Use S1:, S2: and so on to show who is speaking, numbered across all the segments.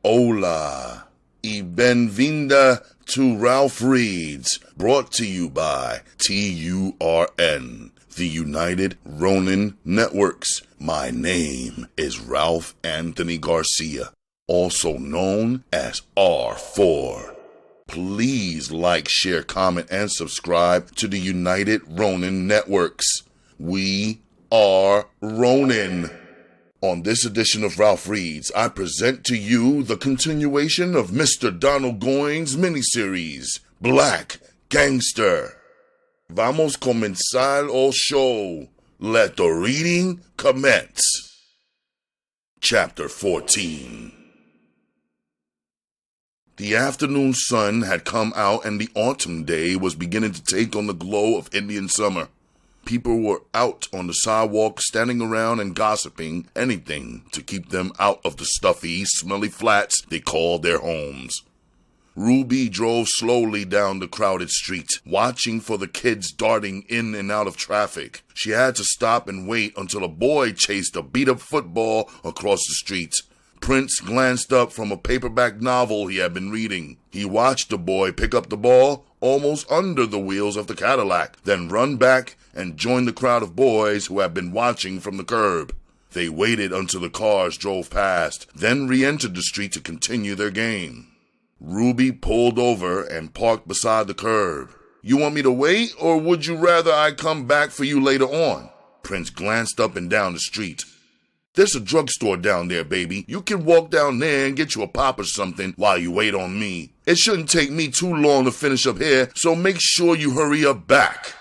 S1: Hola y benvinda to Ralph Reads, brought to you by TURN, the United Ronin Networks. My name is Ralph Anthony Garcia, also known as R4. Please like, share, comment, and subscribe to the United Ronin Networks. We are Ronin. On this edition of Ralph Reads, I present to you the continuation of Mr. Donald Goines' miniseries, Black Gangster. Vamos comenzar el show. Let the reading commence. Chapter 14. The afternoon sun had come out and the autumn day was beginning to take on the glow of Indian summer. People were out on the sidewalk standing around and gossiping, anything to keep them out of the stuffy, smelly flats they called their homes. Ruby drove slowly down the crowded street, watching for the kids darting in and out of traffic. She had to stop and wait until a boy chased a beat-up football across the street. Prince glanced up from a paperback novel he had been reading. He watched the boy pick up the ball almost under the wheels of the Cadillac, then run back and join the crowd of boys who had been watching from the curb. They waited until the cars drove past, then re-entered the street to continue their game. Ruby pulled over and parked beside the curb. "You want me to wait, or would you rather I come back for you later on?" Prince glanced up and down the street. "There's a drugstore down there, baby. You can walk down there and get you a pop or something while you wait on me. It shouldn't take me too long to finish up here, so make sure you hurry up back."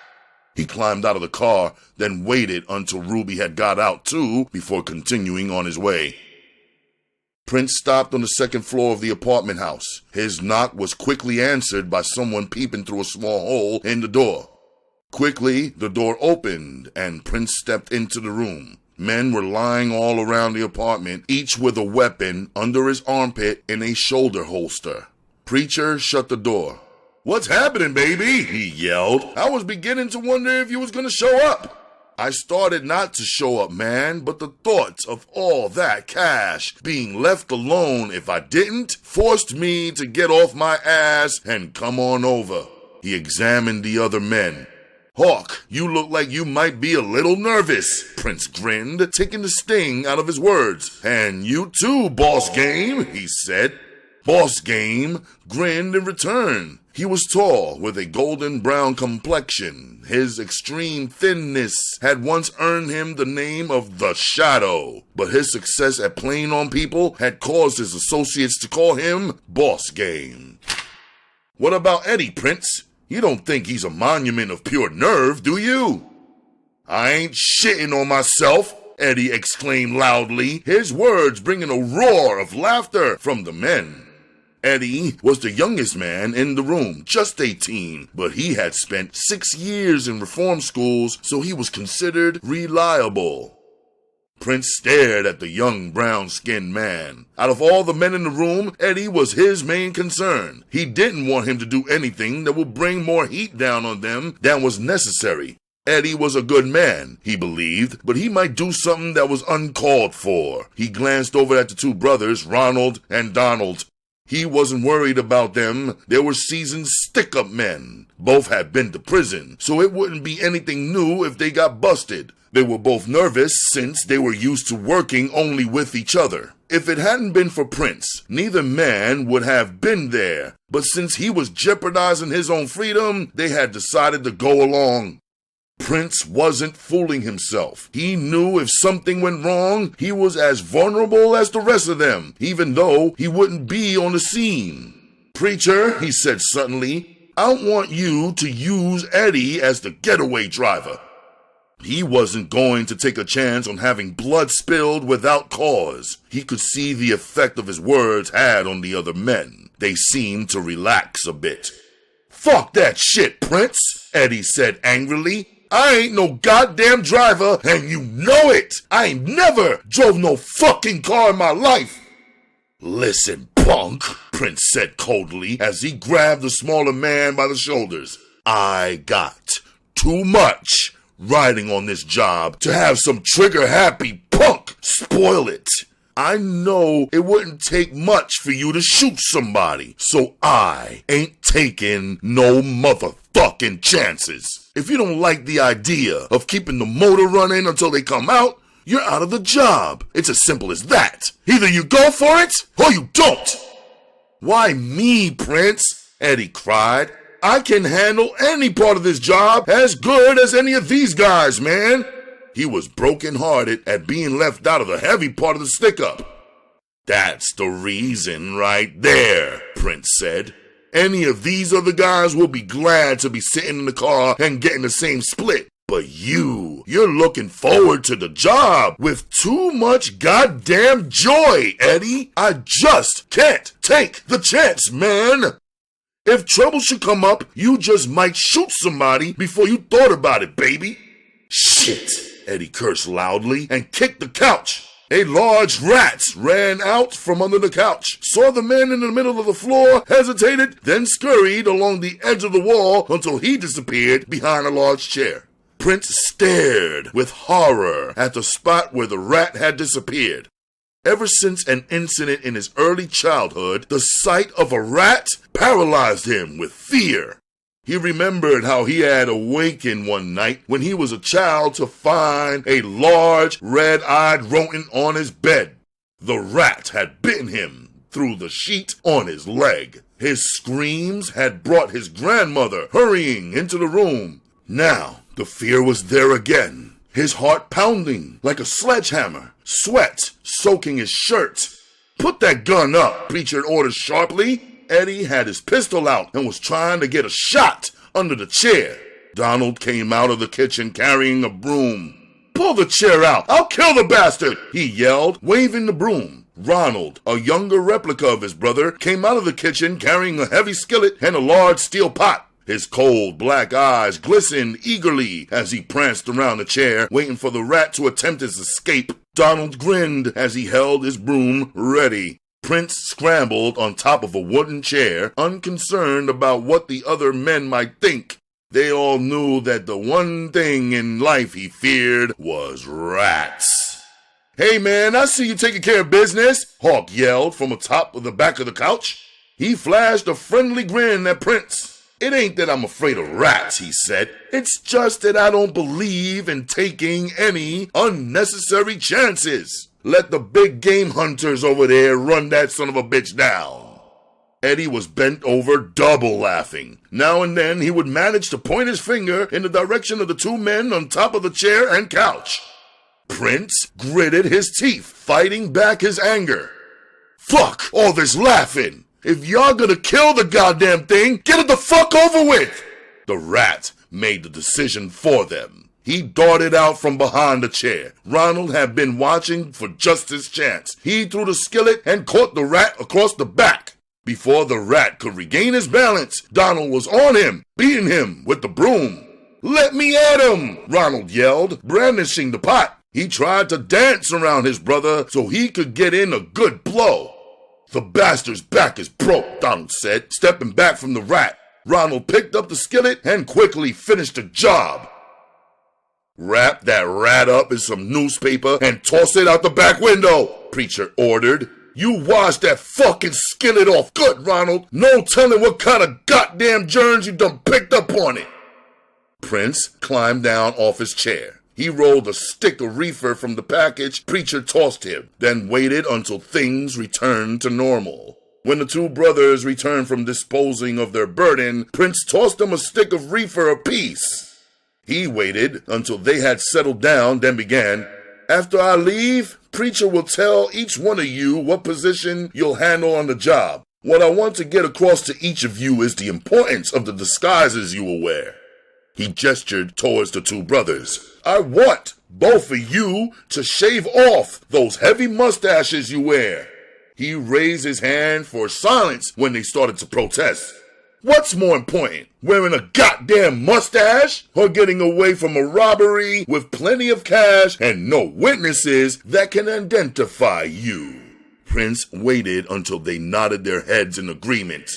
S1: He climbed out of the car, then waited until Ruby had got out too before continuing on his way. Prince stopped on the second floor of the apartment house. His knock was quickly answered by someone peeping through a small hole in the door. Quickly, the door opened and Prince stepped into the room. Men were lying all around the apartment, each with a weapon under his armpit in a shoulder holster. Preacher shut the door. "What's happening, baby?" he yelled. "I was beginning to wonder if you was gonna show up." "I started not to show up, man, but the thoughts of all that cash being left alone if I didn't forced me to get off my ass and come on over." He examined the other men. "Hawk, you look like you might be a little nervous," Prince grinned, taking the sting out of his words. "And you too, Boss Game," he said. Boss Game grinned in return. He was tall, with a golden brown complexion. His extreme thinness had once earned him the name of the Shadow, but his success at playing on people had caused his associates to call him Boss Game. "What about Eddie, Prince? You don't think he's a monument of pure nerve, do you?" "I ain't shitting on myself," Eddie exclaimed loudly, his words bringing a roar of laughter from the men. Eddie was the youngest man in the room, just 18, but he had spent 6 years in reform schools, so he was considered reliable. Prince stared at the young brown-skinned man. Out of all the men in the room, Eddie was his main concern. He didn't want him to do anything that would bring more heat down on them than was necessary. Eddie was a good man, he believed, but he might do something that was uncalled for. He glanced over at the two brothers, Ronald and Donald. He wasn't worried about them. They were seasoned stick-up men. Both had been to prison, so it wouldn't be anything new if they got busted. They were both nervous since they were used to working only with each other. If it hadn't been for Prince, neither man would have been there. But since he was jeopardizing his own freedom, they had decided to go along. Prince wasn't fooling himself. He knew if something went wrong, he was as vulnerable as the rest of them, even though he wouldn't be on the scene. "Preacher," he said suddenly, "I want you to use Eddie as the getaway driver." He wasn't going to take a chance on having blood spilled without cause. He could see the effect of his words had on the other men. They seemed to relax a bit. "Fuck that shit, Prince," Eddie said angrily. "I ain't no goddamn driver, and you know it! I ain't never drove no fucking car in my life!" "Listen, punk," Prince said coldly as he grabbed the smaller man by the shoulders. "I got too much riding on this job to have some trigger-happy punk spoil it. I know it wouldn't take much for you to shoot somebody, so I ain't taking no motherfucking chances. If you don't like the idea of keeping the motor running until they come out, you're out of the job. It's as simple as that. Either you go for it, or you don't. Why me, Prince? Eddie cried. I can handle any part of this job as good as any of these guys, man. He was brokenhearted at being left out of the heavy part of the stick-up. That's the reason right there, Prince said. Any of these other guys will be glad to be sitting in the car and getting the same split. But you're looking forward to the job with too much goddamn joy, Eddie. I just can't take the chance, man. If trouble should come up, you just might shoot somebody before you thought about it, baby. Shit, Eddie cursed loudly and kicked the couch. A large rat ran out from under the couch, saw the man in the middle of the floor, hesitated, then scurried along the edge of the wall until he disappeared behind a large chair. Prince stared with horror at the spot where the rat had disappeared. Ever since an incident in his early childhood, the sight of a rat paralyzed him with fear. He remembered how he had awakened one night when he was a child to find a large, red-eyed rodent on his bed. The rat had bitten him through the sheet on his leg. His screams had brought his grandmother hurrying into the room. Now, the fear was there again, his heart pounding like a sledgehammer, sweat soaking his shirt. Put that gun up, Preacher ordered sharply. Eddie had his pistol out and was trying to get a shot under the chair. Donald came out of the kitchen carrying a broom. Pull the chair out, I'll kill the bastard, he yelled, waving the broom. Ronald, a younger replica of his brother, came out of the kitchen carrying a heavy skillet and a large steel pot. His cold black eyes glistened eagerly as he pranced around the chair, waiting for the rat to attempt his escape. Donald grinned as he held his broom ready. Prince scrambled on top of a wooden chair, unconcerned about what the other men might think. They all knew that the one thing in life he feared was rats. Hey man, I see you taking care of business, Hawk yelled from atop of the back of the couch. He flashed a friendly grin at Prince. It ain't that I'm afraid of rats, he said. It's just that I don't believe in taking any unnecessary chances. Let the big game hunters over there run that son of a bitch down. Eddie was bent over, double laughing. Now and then he would manage to point his finger in the direction of the two men on top of the chair and couch. Prince gritted his teeth, fighting back his anger. Fuck all this laughing. If y'all gonna kill the goddamn thing, get it the fuck over with. The rat made the decision for them. He darted out from behind the chair. Ronald had been watching for just his chance. He threw the skillet and caught the rat across the back. Before the rat could regain his balance, Donald was on him, beating him with the broom. Let me at him, Ronald yelled, brandishing the pot. He tried to dance around his brother so he could get in a good blow. The bastard's back is broke, Donald said, stepping back from the rat. Ronald picked up the skillet and quickly finished the job. Wrap that rat up in some newspaper and toss it out the back window, Preacher ordered. You wash that fucking skillet off good, Ronald. No telling what kind of goddamn germs you done picked up on it. Prince climbed down off his chair. He rolled a stick of reefer from the package Preacher tossed him, then waited until things returned to normal. When the two brothers returned from disposing of their burden, Prince tossed them a stick of reefer apiece. He waited until they had settled down, then began, After I leave, Preacher will tell each one of you what position you'll handle on the job. What I want to get across to each of you is the importance of the disguises you will wear. He gestured towards the two brothers. I want both of you to shave off those heavy mustaches you wear. He raised his hand for silence when they started to protest. What's more important, wearing a goddamn mustache or getting away from a robbery with plenty of cash and no witnesses that can identify you? Prince waited until they nodded their heads in agreement.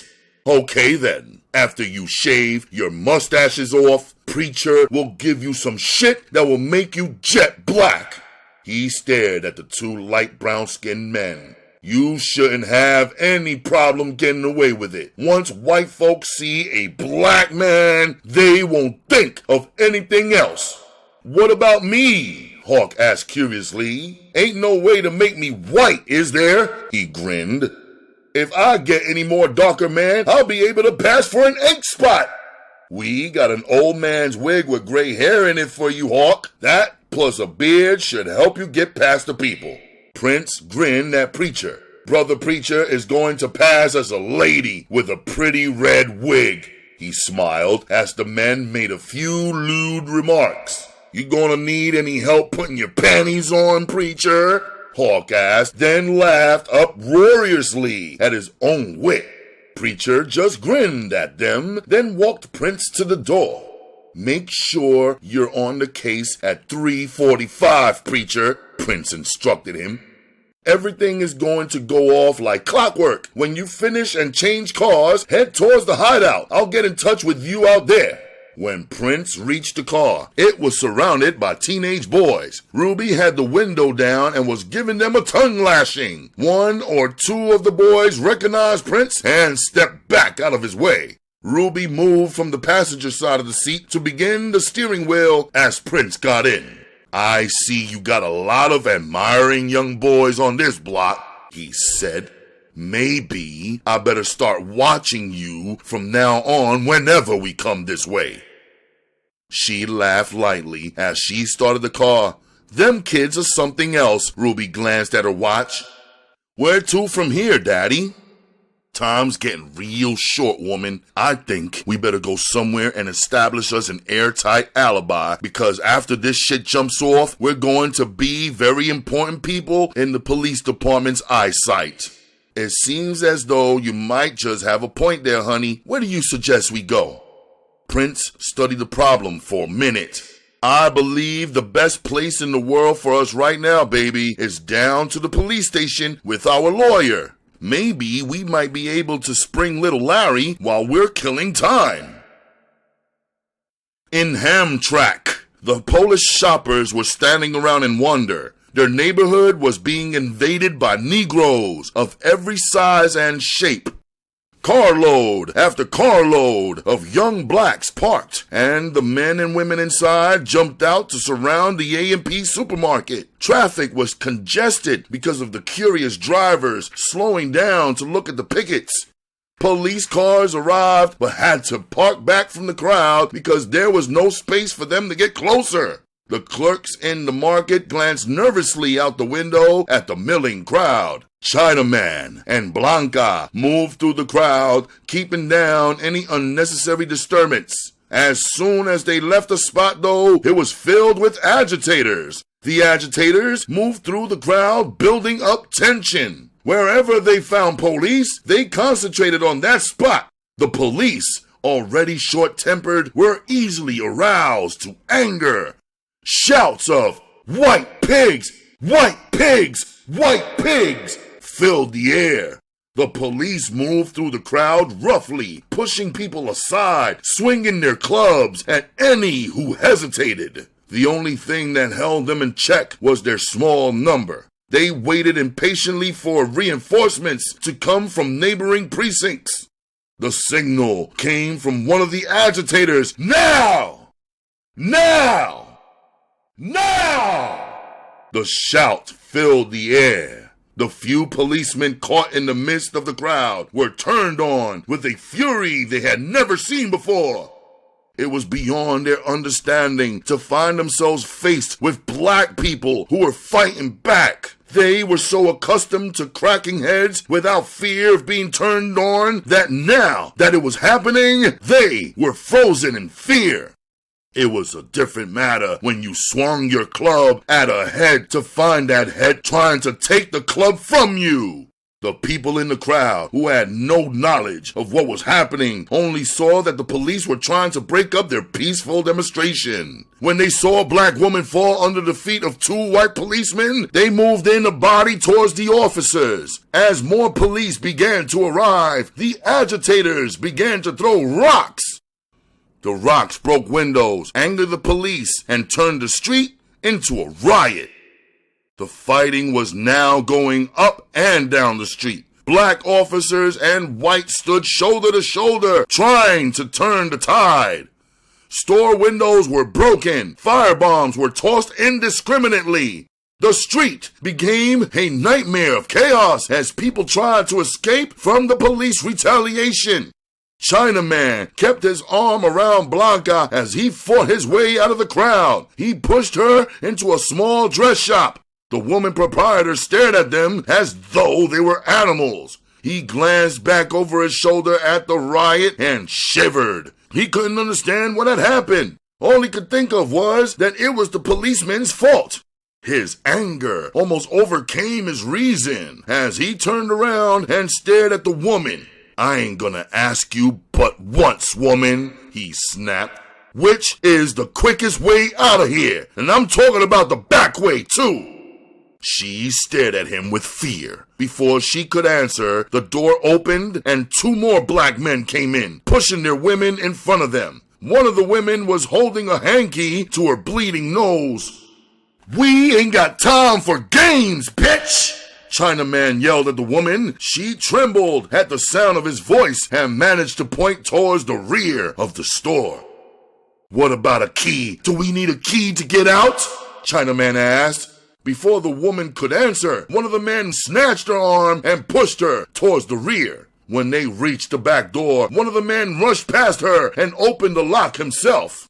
S1: Okay then, after you shave your mustaches off, Preacher will give you some shit that will make you jet black. He stared at the two light brown-skinned men. You shouldn't have any problem getting away with it. Once white folks see a black man, they won't think of anything else. What about me? Hawk asked curiously. Ain't no way to make me white, is there? He grinned. If I get any more darker, man, I'll be able to pass for an ink spot. We got an old man's wig with gray hair in it for you, Hawk. That plus a beard should help you get past the people. Prince grinned at Preacher. Brother Preacher is going to pass as a lady with a pretty red wig. He smiled as the men made a few lewd remarks. You gonna need any help putting your panties on, Preacher? Hawk asked, then laughed uproariously at his own wit. Preacher just grinned at them, then walked Prince to the door. Make sure you're on the case at 3:45, Preacher, Prince instructed him. Everything is going to go off like clockwork. When you finish and change cars, head towards the hideout. I'll get in touch with you out there. When Prince reached the car, it was surrounded by teenage boys. Ruby had the window down and was giving them a tongue lashing. One or two of the boys recognized Prince and stepped back out of his way. Ruby moved from the passenger side of the seat to begin the steering wheel as Prince got in. I see you got a lot of admiring young boys on this block, he said. Maybe I better start watching you from now on whenever we come this way. She laughed lightly as she started the car. Them kids are something else. Ruby glanced at her watch. Where to from here, Daddy? Time's getting real short, woman. I think we better go somewhere and establish us an airtight alibi, because after this shit jumps off, we're going to be very important people in the police department's eyesight. It seems as though you might just have a point there, honey. Where do you suggest we go? Prince studied the problem for a minute. I believe the best place in the world for us right now, baby, is down to the police station with our lawyer. Maybe we might be able to spring little Larry while we're killing time. In Hamtramck, the Polish shoppers were standing around in wonder. Their neighborhood was being invaded by Negroes of every size and shape. Carload after carload of young blacks parked, and the men and women inside jumped out to surround the A&P supermarket. Traffic was congested because of the curious drivers slowing down to look at the pickets. Police cars arrived but had to park back from the crowd because there was no space for them to get closer. The clerks in the market glanced nervously out the window at the milling crowd. Chinaman and Blanca moved through the crowd, keeping down any unnecessary disturbance. As soon as they left the spot, though, it was filled with agitators. The agitators moved through the crowd, building up tension. Wherever they found police, they concentrated on that spot. The police, already short-tempered, were easily aroused to anger. Shouts of "White pigs! White pigs! White pigs!" filled the air. The police moved through the crowd roughly, pushing people aside, swinging their clubs at any who hesitated. The only thing that held them in check was their small number. They waited impatiently for reinforcements to come from neighboring precincts. The signal came from one of the agitators. Now! Now! Now! The shout filled the air. The few policemen caught in the midst of the crowd were turned on with a fury they had never seen before. It was beyond their understanding to find themselves faced with black people who were fighting back. They were so accustomed to cracking heads without fear of being turned on that now that it was happening, they were frozen in fear. It was a different matter when you swung your club at a head to find that head trying to take the club from you. The people in the crowd, who had no knowledge of what was happening, only saw that the police were trying to break up their peaceful demonstration. When they saw a black woman fall under the feet of two white policemen, they moved in a body towards the officers. As more police began to arrive, the agitators began to throw rocks. The rocks broke windows, angered the police, and turned the street into a riot. The fighting was now going up and down the street. Black officers and white stood shoulder to shoulder, trying to turn the tide. Store windows were broken. Firebombs were tossed indiscriminately. The street became a nightmare of chaos as people tried to escape from the police retaliation. Chinaman kept his arm around Blanca as he fought his way out of the crowd. He pushed her into a small dress shop. The woman proprietor stared at them as though they were animals. He glanced back over his shoulder at the riot and shivered. He couldn't understand what had happened. All he could think of was that it was the policeman's fault. His anger almost overcame his reason as he turned around and stared at the woman. "I ain't gonna ask you but once, woman," he snapped. "Which is the quickest way out of here? And I'm talking about the back way, too." She stared at him with fear. Before she could answer, the door opened and two more black men came in, pushing their women in front of them. One of the women was holding a hanky to her bleeding nose. "We ain't got time for games, bitch!" Chinaman yelled at the woman. She trembled at the sound of his voice and managed to point towards the rear of the store. "What about a key? Do we need a key to get out?" Chinaman asked. Before the woman could answer, one of the men snatched her arm and pushed her towards the rear. When they reached the back door, one of the men rushed past her and opened the lock himself.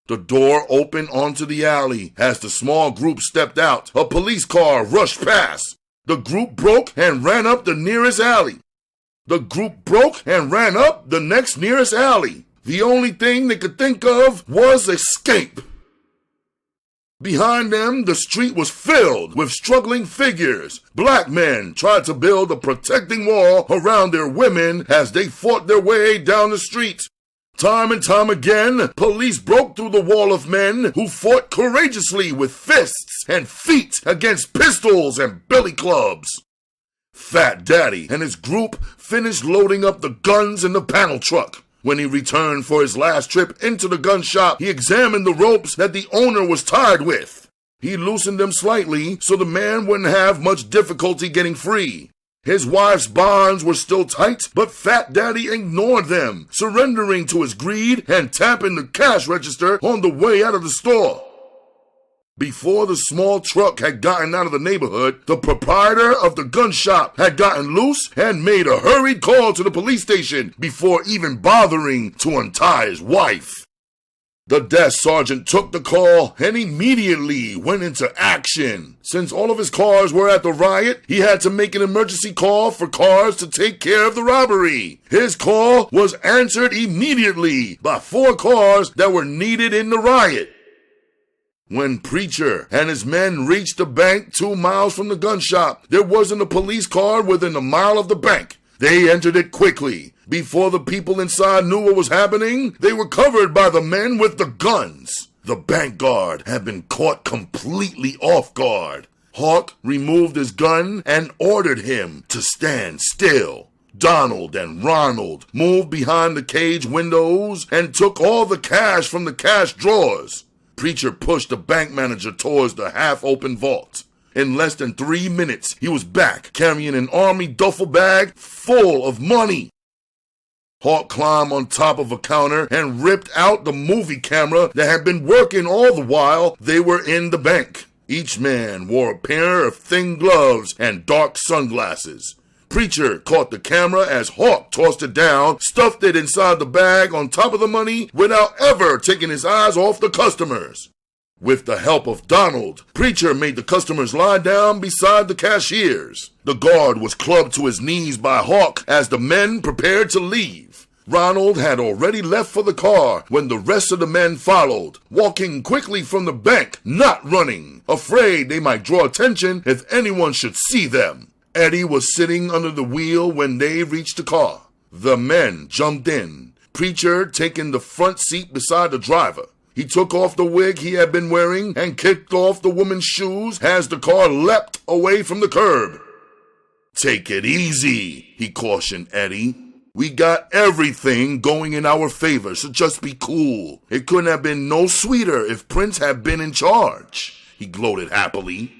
S1: The door opened onto the alley. As the small group stepped out, a police car rushed past. The group broke and ran up the nearest alley. The group broke and ran up the next nearest alley. The only thing they could think of was escape. Behind them, the street was filled with struggling figures. Black men tried to build a protecting wall around their women as they fought their way down the street. Time and time again, police broke through the wall of men who fought courageously with fists and feet against pistols and billy clubs. Fat Daddy and his group finished loading up the guns in the panel truck. When he returned for his last trip into the gun shop, he examined the ropes that the owner was tied with. He loosened them slightly so the man wouldn't have much difficulty getting free. His wife's bonds were still tight, but Fat Daddy ignored them, surrendering to his greed and tapping the cash register on the way out of the store. Before the small truck had gotten out of the neighborhood, the proprietor of the gun shop had gotten loose and made a hurried call to the police station before even bothering to untie his wife. The desk sergeant took the call and immediately went into action. Since all of his cars were at the riot, he had to make an emergency call for cars to take care of the robbery. His call was answered immediately by 4 cars that were needed in the riot. When Preacher and his men reached the bank 2 miles from the gun shop, there wasn't a police car within a mile of the bank. They entered it quickly. Before the people inside knew what was happening, they were covered by the men with the guns. The bank guard had been caught completely off guard. Hawk removed his gun and ordered him to stand still. Donald and Ronald moved behind the cage windows and took all the cash from the cash drawers. Preacher pushed the bank manager towards the half-open vault. In less than 3 minutes, he was back, carrying an army duffel bag full of money. Hawk climbed on top of a counter and ripped out the movie camera that had been working all the while they were in the bank. Each man wore a pair of thin gloves and dark sunglasses. Preacher caught the camera as Hawk tossed it down, stuffed it inside the bag on top of the money without ever taking his eyes off the customers. With the help of Donald, Preacher made the customers lie down beside the cashiers. The guard was clubbed to his knees by Hawk as the men prepared to leave. Ronald had already left for the car when the rest of the men followed, walking quickly from the bank, not running, afraid they might draw attention if anyone should see them. Eddie was sitting under the wheel when they reached the car. The men jumped in, Preacher taking the front seat beside the driver. He took off the wig he had been wearing and kicked off the woman's shoes as the car leapt away from the curb. "Take it easy," he cautioned Eddie. "We got everything going in our favor, so just be cool. It couldn't have been no sweeter if Prince had been in charge," he gloated happily.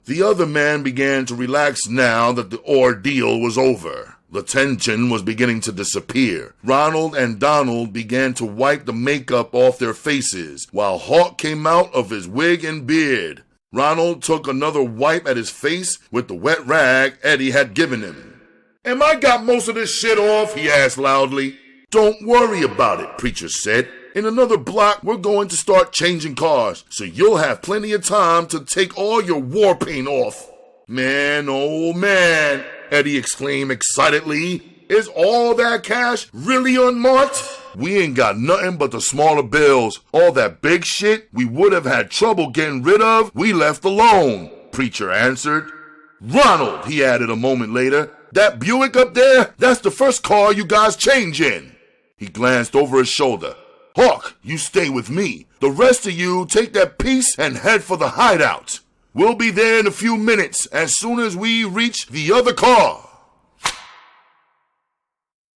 S1: The other man began to relax now that the ordeal was over. The tension was beginning to disappear. Ronald and Donald began to wipe the makeup off their faces, while Hawk came out of his wig and beard. Ronald took another wipe at his face with the wet rag Eddie had given him. "Am I got most of this shit off?" he asked loudly. "Don't worry about it," Preacher said. "In another block, we're going to start changing cars, so you'll have plenty of time to take all your war paint off." "Man, oh man," Eddie exclaimed excitedly. "Is all that cash really unmarked? We ain't got nothing but the smaller bills. All that big shit we would have had trouble getting rid of, we left alone," Preacher answered. "Ronald," he added a moment later, "that Buick up there, that's the first car you guys change in." He glanced over his shoulder. "Hawk, you stay with me. The rest of you take that piece and head for the hideout. We'll be there in a few minutes as soon as we reach the other car."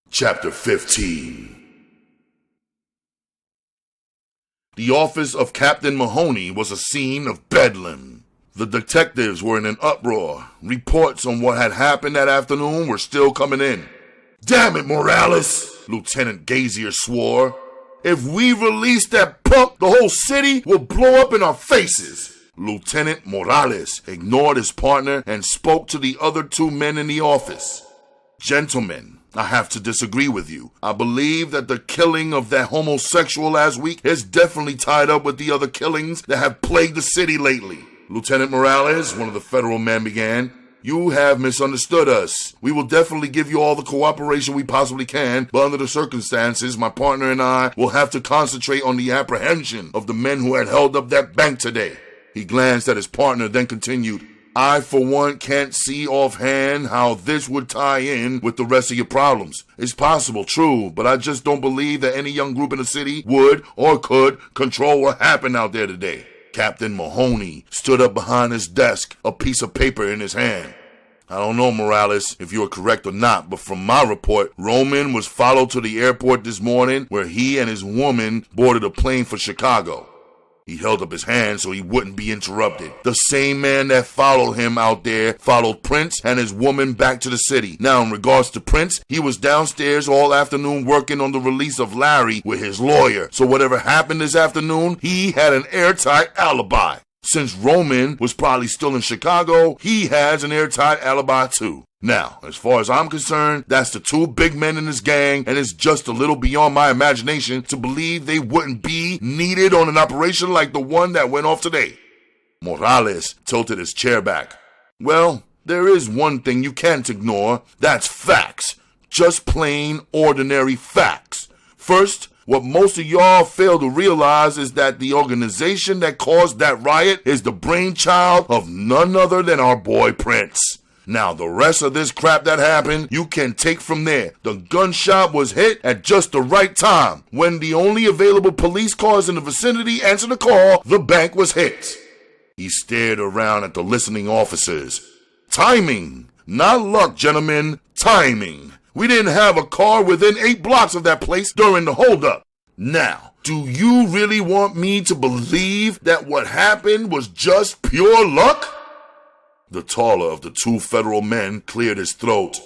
S1: Chapter 15. The office of Captain Mahoney was a scene of bedlam. The detectives were in an uproar. Reports on what had happened that afternoon were still coming in. "Damn it, Morales," Lieutenant Gazier swore. "If we release that punk, the whole city will blow up in our faces." Lieutenant Morales ignored his partner and spoke to the other two men in the office. "Gentlemen, I have to disagree with you. I believe that the killing of that homosexual last week is definitely tied up with the other killings that have plagued the city lately." "Lieutenant Morales," one of the federal men began, "you have misunderstood us. We will definitely give you all the cooperation we possibly can, but under the circumstances, my partner and I will have to concentrate on the apprehension of the men who had held up that bank today." He glanced at his partner, then continued, "I, for one, can't see offhand how this would tie in with the rest of your problems. It's possible, true, but I just don't believe that any young group in the city would or could control what happened out there today." Captain Mahoney stood up behind his desk, a piece of paper in his hand. "I don't know, Morales, if you are correct or not, but from my report, Ronin was followed to the airport this morning where he and his woman boarded a plane for Chicago." He held up his hand so he wouldn't be interrupted. "The same man that followed him out there followed Prince and his woman back to the city. Now, in regards to Prince, he was downstairs all afternoon working on the release of Larry with his lawyer. So whatever happened this afternoon, he had an airtight alibi. Since Ronin was probably still in Chicago, he has an airtight alibi too. Now, as far as I'm concerned, that's the two big men in this gang, and it's just a little beyond my imagination to believe they wouldn't be needed on an operation like the one that went off today." Morales tilted his chair back. "Well, there is one thing you can't ignore. That's facts. Just plain, ordinary facts. First, what most of y'all fail to realize is that the organization that caused that riot is the brainchild of none other than our boy Prince. Now, the rest of this crap that happened, you can take from there. The gun shop was hit at just the right time. When the only available police cars in the vicinity answered the call, the bank was hit." He stared around at the listening officers. "Timing, not luck, gentlemen. Timing. We didn't have a car within 8 blocks of that place during the holdup. Now, do you really want me to believe that what happened was just pure luck?" The taller of the two federal men cleared his throat.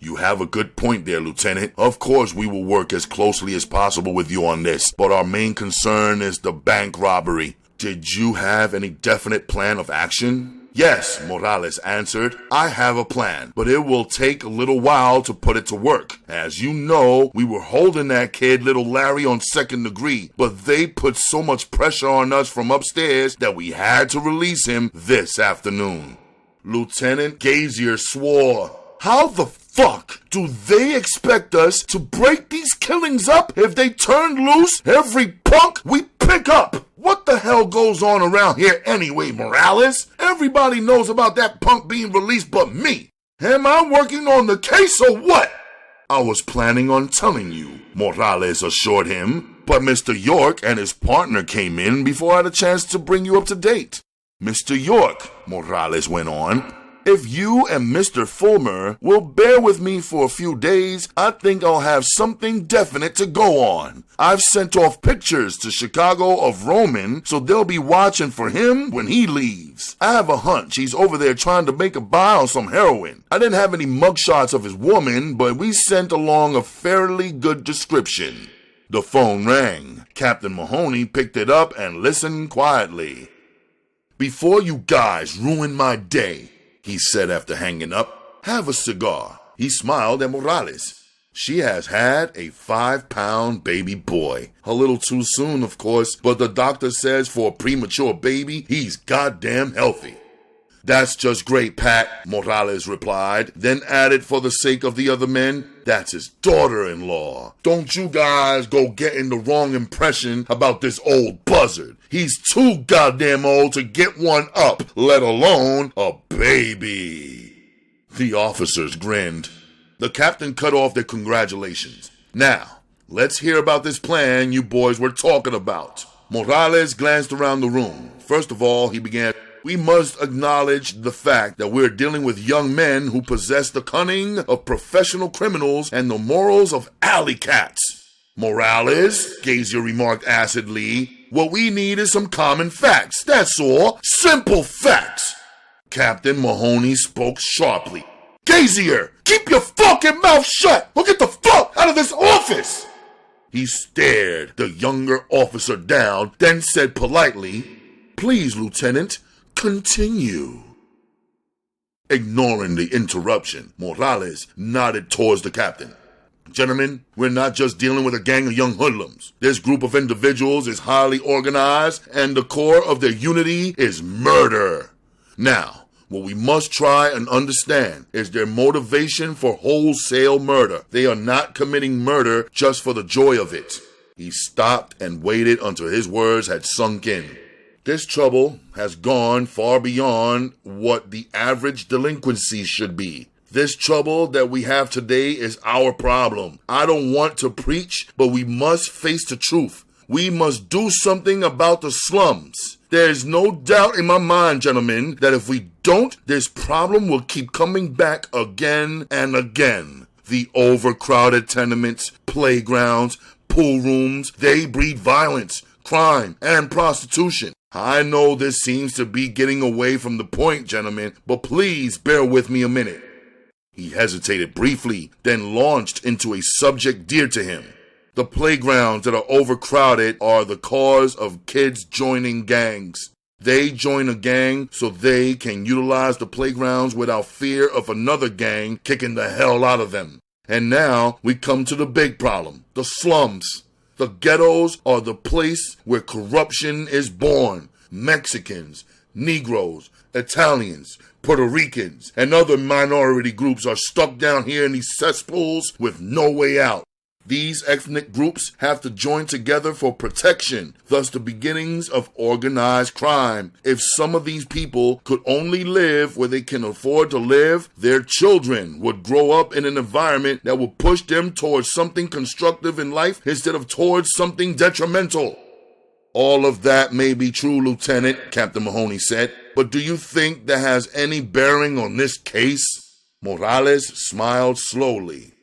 S1: "You have a good point there, Lieutenant. Of course we will work as closely as possible with you on this, but our main concern is the bank robbery. Did you have any definite plan of action?" "Yes," Morales answered. "I have a plan, but it will take a little while to put it to work. As you know, we were holding that kid, little Larry, on second degree, but they put so much pressure on us from upstairs that we had to release him this afternoon." Lieutenant Gazier swore. "How the fuck do they expect us to break these killings up if they turn loose every punk we pick up? What the hell goes on around here anyway, Morales? Everybody knows about that punk being released but me. Am I working on the case or what?" "I was planning on telling you," Morales assured him, "but Mr. York and his partner came in before I had a chance to bring you up to date." "Mr. York," Morales went on, If you and Mr. Fulmer will bear with me for a few days, I think I'll have something definite to go on. I've sent off pictures to Chicago of Ronin, so they'll be watching for him when he leaves. I have a hunch he's over there trying to make a buy on some heroin. I didn't have any mugshots of his woman, but we sent along a fairly good description. The phone rang. Captain Mahoney picked it up and listened quietly. "Before you guys ruin my day," he said after hanging up, "have a cigar." He smiled at Morales. "She has had a 5-pound baby boy. A little too soon, of course, but the doctor says for a premature baby, he's goddamn healthy." "That's just great, Pat," Morales replied, then added for the sake of the other men, "That's his daughter-in-law. Don't you guys go getting the wrong impression about this old buzzard. He's too goddamn old to get one up, let alone a baby." The officers grinned. The captain cut off their congratulations. "Now, let's hear about this plan you boys were talking about." Morales glanced around the room. First of all, he began, "We must acknowledge the fact that we're dealing with young men who possess the cunning of professional criminals and the morals of alley cats." "Morales," Gazier remarked acidly, "what we need is some common facts, that's all. Simple facts." Captain Mahoney spoke sharply. "Gazier, keep your fucking mouth shut or get the fuck out of this office!" He stared the younger officer down, then said politely, "Please, Lieutenant, continue." Ignoring the interruption, Morales nodded towards the captain. "Gentlemen, we're not just dealing with a gang of young hoodlums. This group of individuals is highly organized, and the core of their unity is murder. Now, what we must try and understand is their motivation for wholesale murder. They are not committing murder just for the joy of it." He stopped and waited until his words had sunk in. "This trouble has gone far beyond what the average delinquency should be. This trouble that we have today is our problem. I don't want to preach, but we must face the truth. We must do something about the slums. There is no doubt in my mind, gentlemen, that if we don't, this problem will keep coming back again and again. The overcrowded tenements, playgrounds, pool rooms, they breed violence, crime, and prostitution. I know this seems to be getting away from the point, gentlemen, but please bear with me a minute." He hesitated briefly, then launched into a subject dear to him. "The playgrounds that are overcrowded are the cause of kids joining gangs. They join a gang so they can utilize the playgrounds without fear of another gang kicking the hell out of them. And now we come to the big problem, the slums. The ghettos are the place where corruption is born. Mexicans, Negroes, Italians, Puerto Ricans, and other minority groups are stuck down here in these cesspools with no way out. These ethnic groups have to join together for protection, thus the beginnings of organized crime. If some of these people could only live where they can afford to live, their children would grow up in an environment that will push them towards something constructive in life instead of towards something detrimental." "All of that may be true, Lieutenant," Captain Mahoney said, "but do you think that has any bearing on this case?" Morales smiled slowly.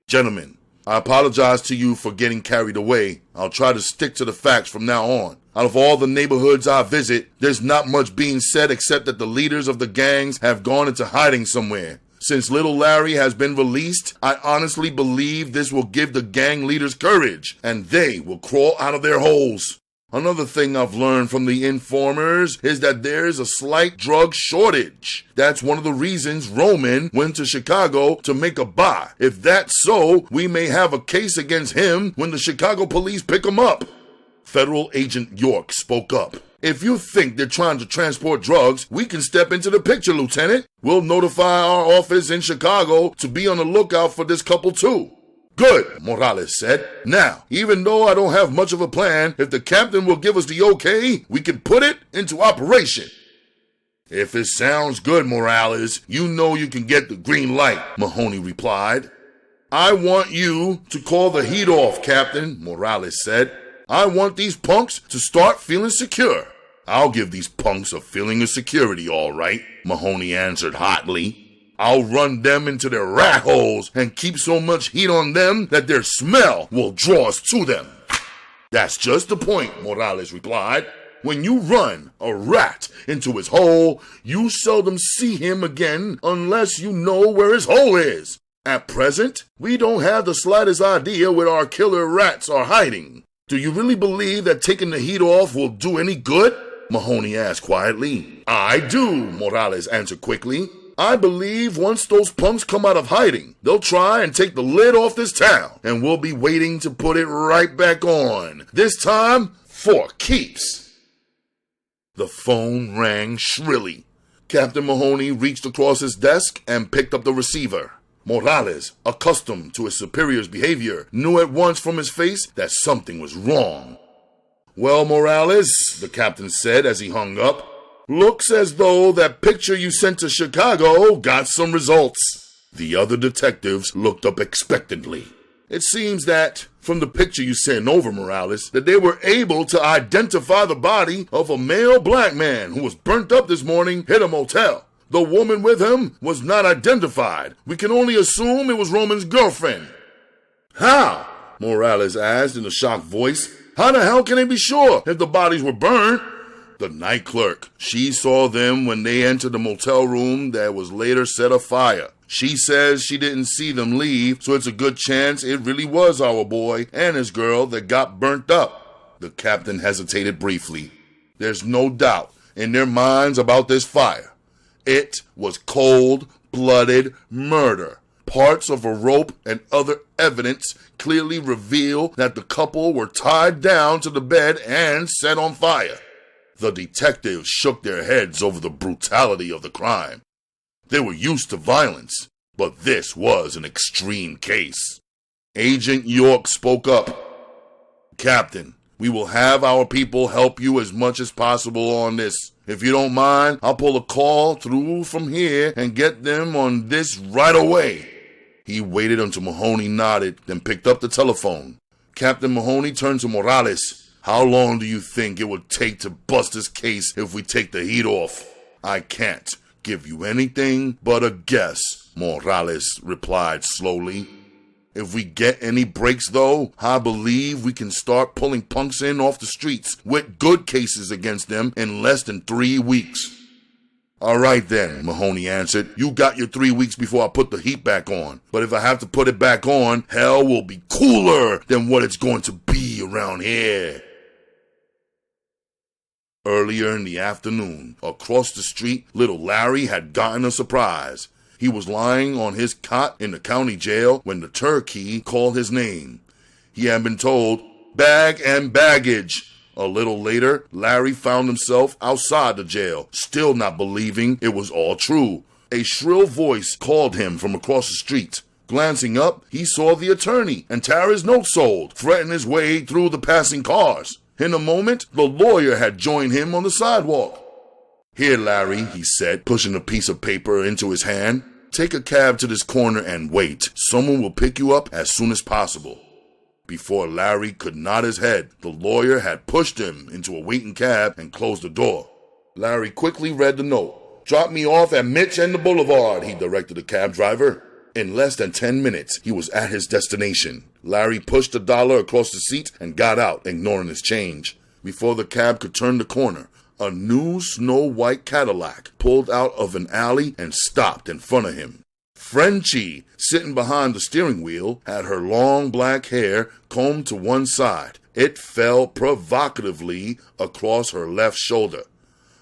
S1: "Gentlemen, I apologize to you for getting carried away. I'll try to stick to the facts from now on. Out of all the neighborhoods I visit, there's not much being said except that the leaders of the gangs have gone into hiding somewhere. Since little Larry has been released, I honestly believe this will give the gang leaders courage, and they will crawl out of their holes. Another thing I've learned from the informers is that there's a slight drug shortage. That's one of the reasons Ronin went to Chicago to make a buy. If that's so, we may have a case against him when the Chicago police pick him up." Federal Agent York spoke up. "If you think they're trying to transport drugs, we can step into the picture, Lieutenant. We'll notify our office in Chicago to be on the lookout for this couple too." "Good," Morales said. "Now, even though I don't have much of a plan, if the captain will give us the okay, we can put it into operation." "If it sounds good, Morales, you know you can get the green light," Mahoney replied. "I want you to call the heat off, Captain," Morales said. "I want these punks to start feeling secure. I'll give these punks a feeling of security, all right, Mahoney answered hotly. I'll run them into their rat holes and keep so much heat on them that their smell will draw us to them. That's just the point, Morales replied. When you run a rat into his hole, you seldom see him again unless you know where his hole is. At present, we don't have the slightest idea where our killer rats are hiding. Do you really believe that taking the heat off will do any good? Mahoney asked quietly. I do, Morales answered quickly. I believe once those punks come out of hiding, they'll try and take the lid off this town, and we'll be waiting to put it right back on. This time, for keeps. The phone rang shrilly. Captain Mahoney reached across his desk and picked up the receiver. Morales, accustomed to his superior's behavior, knew at once from his face that something was wrong. Well, Morales, the captain said as he hung up, looks as though that picture you sent to Chicago got some results. The other detectives looked up expectantly. It seems that, from the picture you sent over, Morales, that they were able to identify the body of a male black man who was burnt up this morning at a motel. The woman with him was not identified. We can only assume it was Roman's girlfriend. How? Morales asked in a shocked voice. How the hell can they be sure if the bodies were burned? The night clerk. She saw them when they entered the motel room that was later set afire. She says she didn't see them leave, so it's a good chance it really was our boy and his girl that got burnt up. The captain hesitated briefly. There's no doubt in their minds about this fire. It was cold-blooded murder. Parts of a rope and other evidence clearly reveal that the couple were tied down to the bed and set on fire. The detectives shook their heads over the brutality of the crime. They were used to violence, but this was an extreme case. Agent York spoke up. Captain, we will have our people help you as much as possible on this. If you don't mind, I'll pull a call through from here and get them on this right away. He waited until Mahoney nodded, then picked up the telephone. Captain Mahoney turned to Morales. How long do you think it would take to bust this case if we take the heat off? I can't give you anything but a guess, Morales replied slowly. If we get any breaks, though, I believe we can start pulling punks in off the streets with good cases against them in less than 3 weeks. All right then, Mahoney answered. You got your 3 weeks before I put the heat back on. But if I have to put it back on, hell will be cooler than what it's going to be around here. Earlier in the afternoon, across the street, little Larry had gotten a surprise. He was lying on his cot in the county jail when the turkey called his name. He had been told, "Bag and baggage." A little later, Larry found himself outside the jail, still not believing it was all true. A shrill voice called him from across the street. Glancing up, he saw the attorney and Tara's note sold, threading his way through the passing cars. In a moment, the lawyer had joined him on the sidewalk. "Here, Larry," he said, pushing a piece of paper into his hand. "Take a cab to this corner and wait. Someone will pick you up as soon as possible." Before Larry could nod his head, the lawyer had pushed him into a waiting cab and closed the door. Larry quickly read the note. "Drop me off at Mitch and the Boulevard," he directed the cab driver. In less than 10 minutes, he was at his destination. Larry pushed $1 across the seat and got out, ignoring his change. Before the cab could turn the corner, a new snow-white Cadillac pulled out of an alley and stopped in front of him. Frenchie, sitting behind the steering wheel, had her long black hair combed to one side. It fell provocatively across her left shoulder.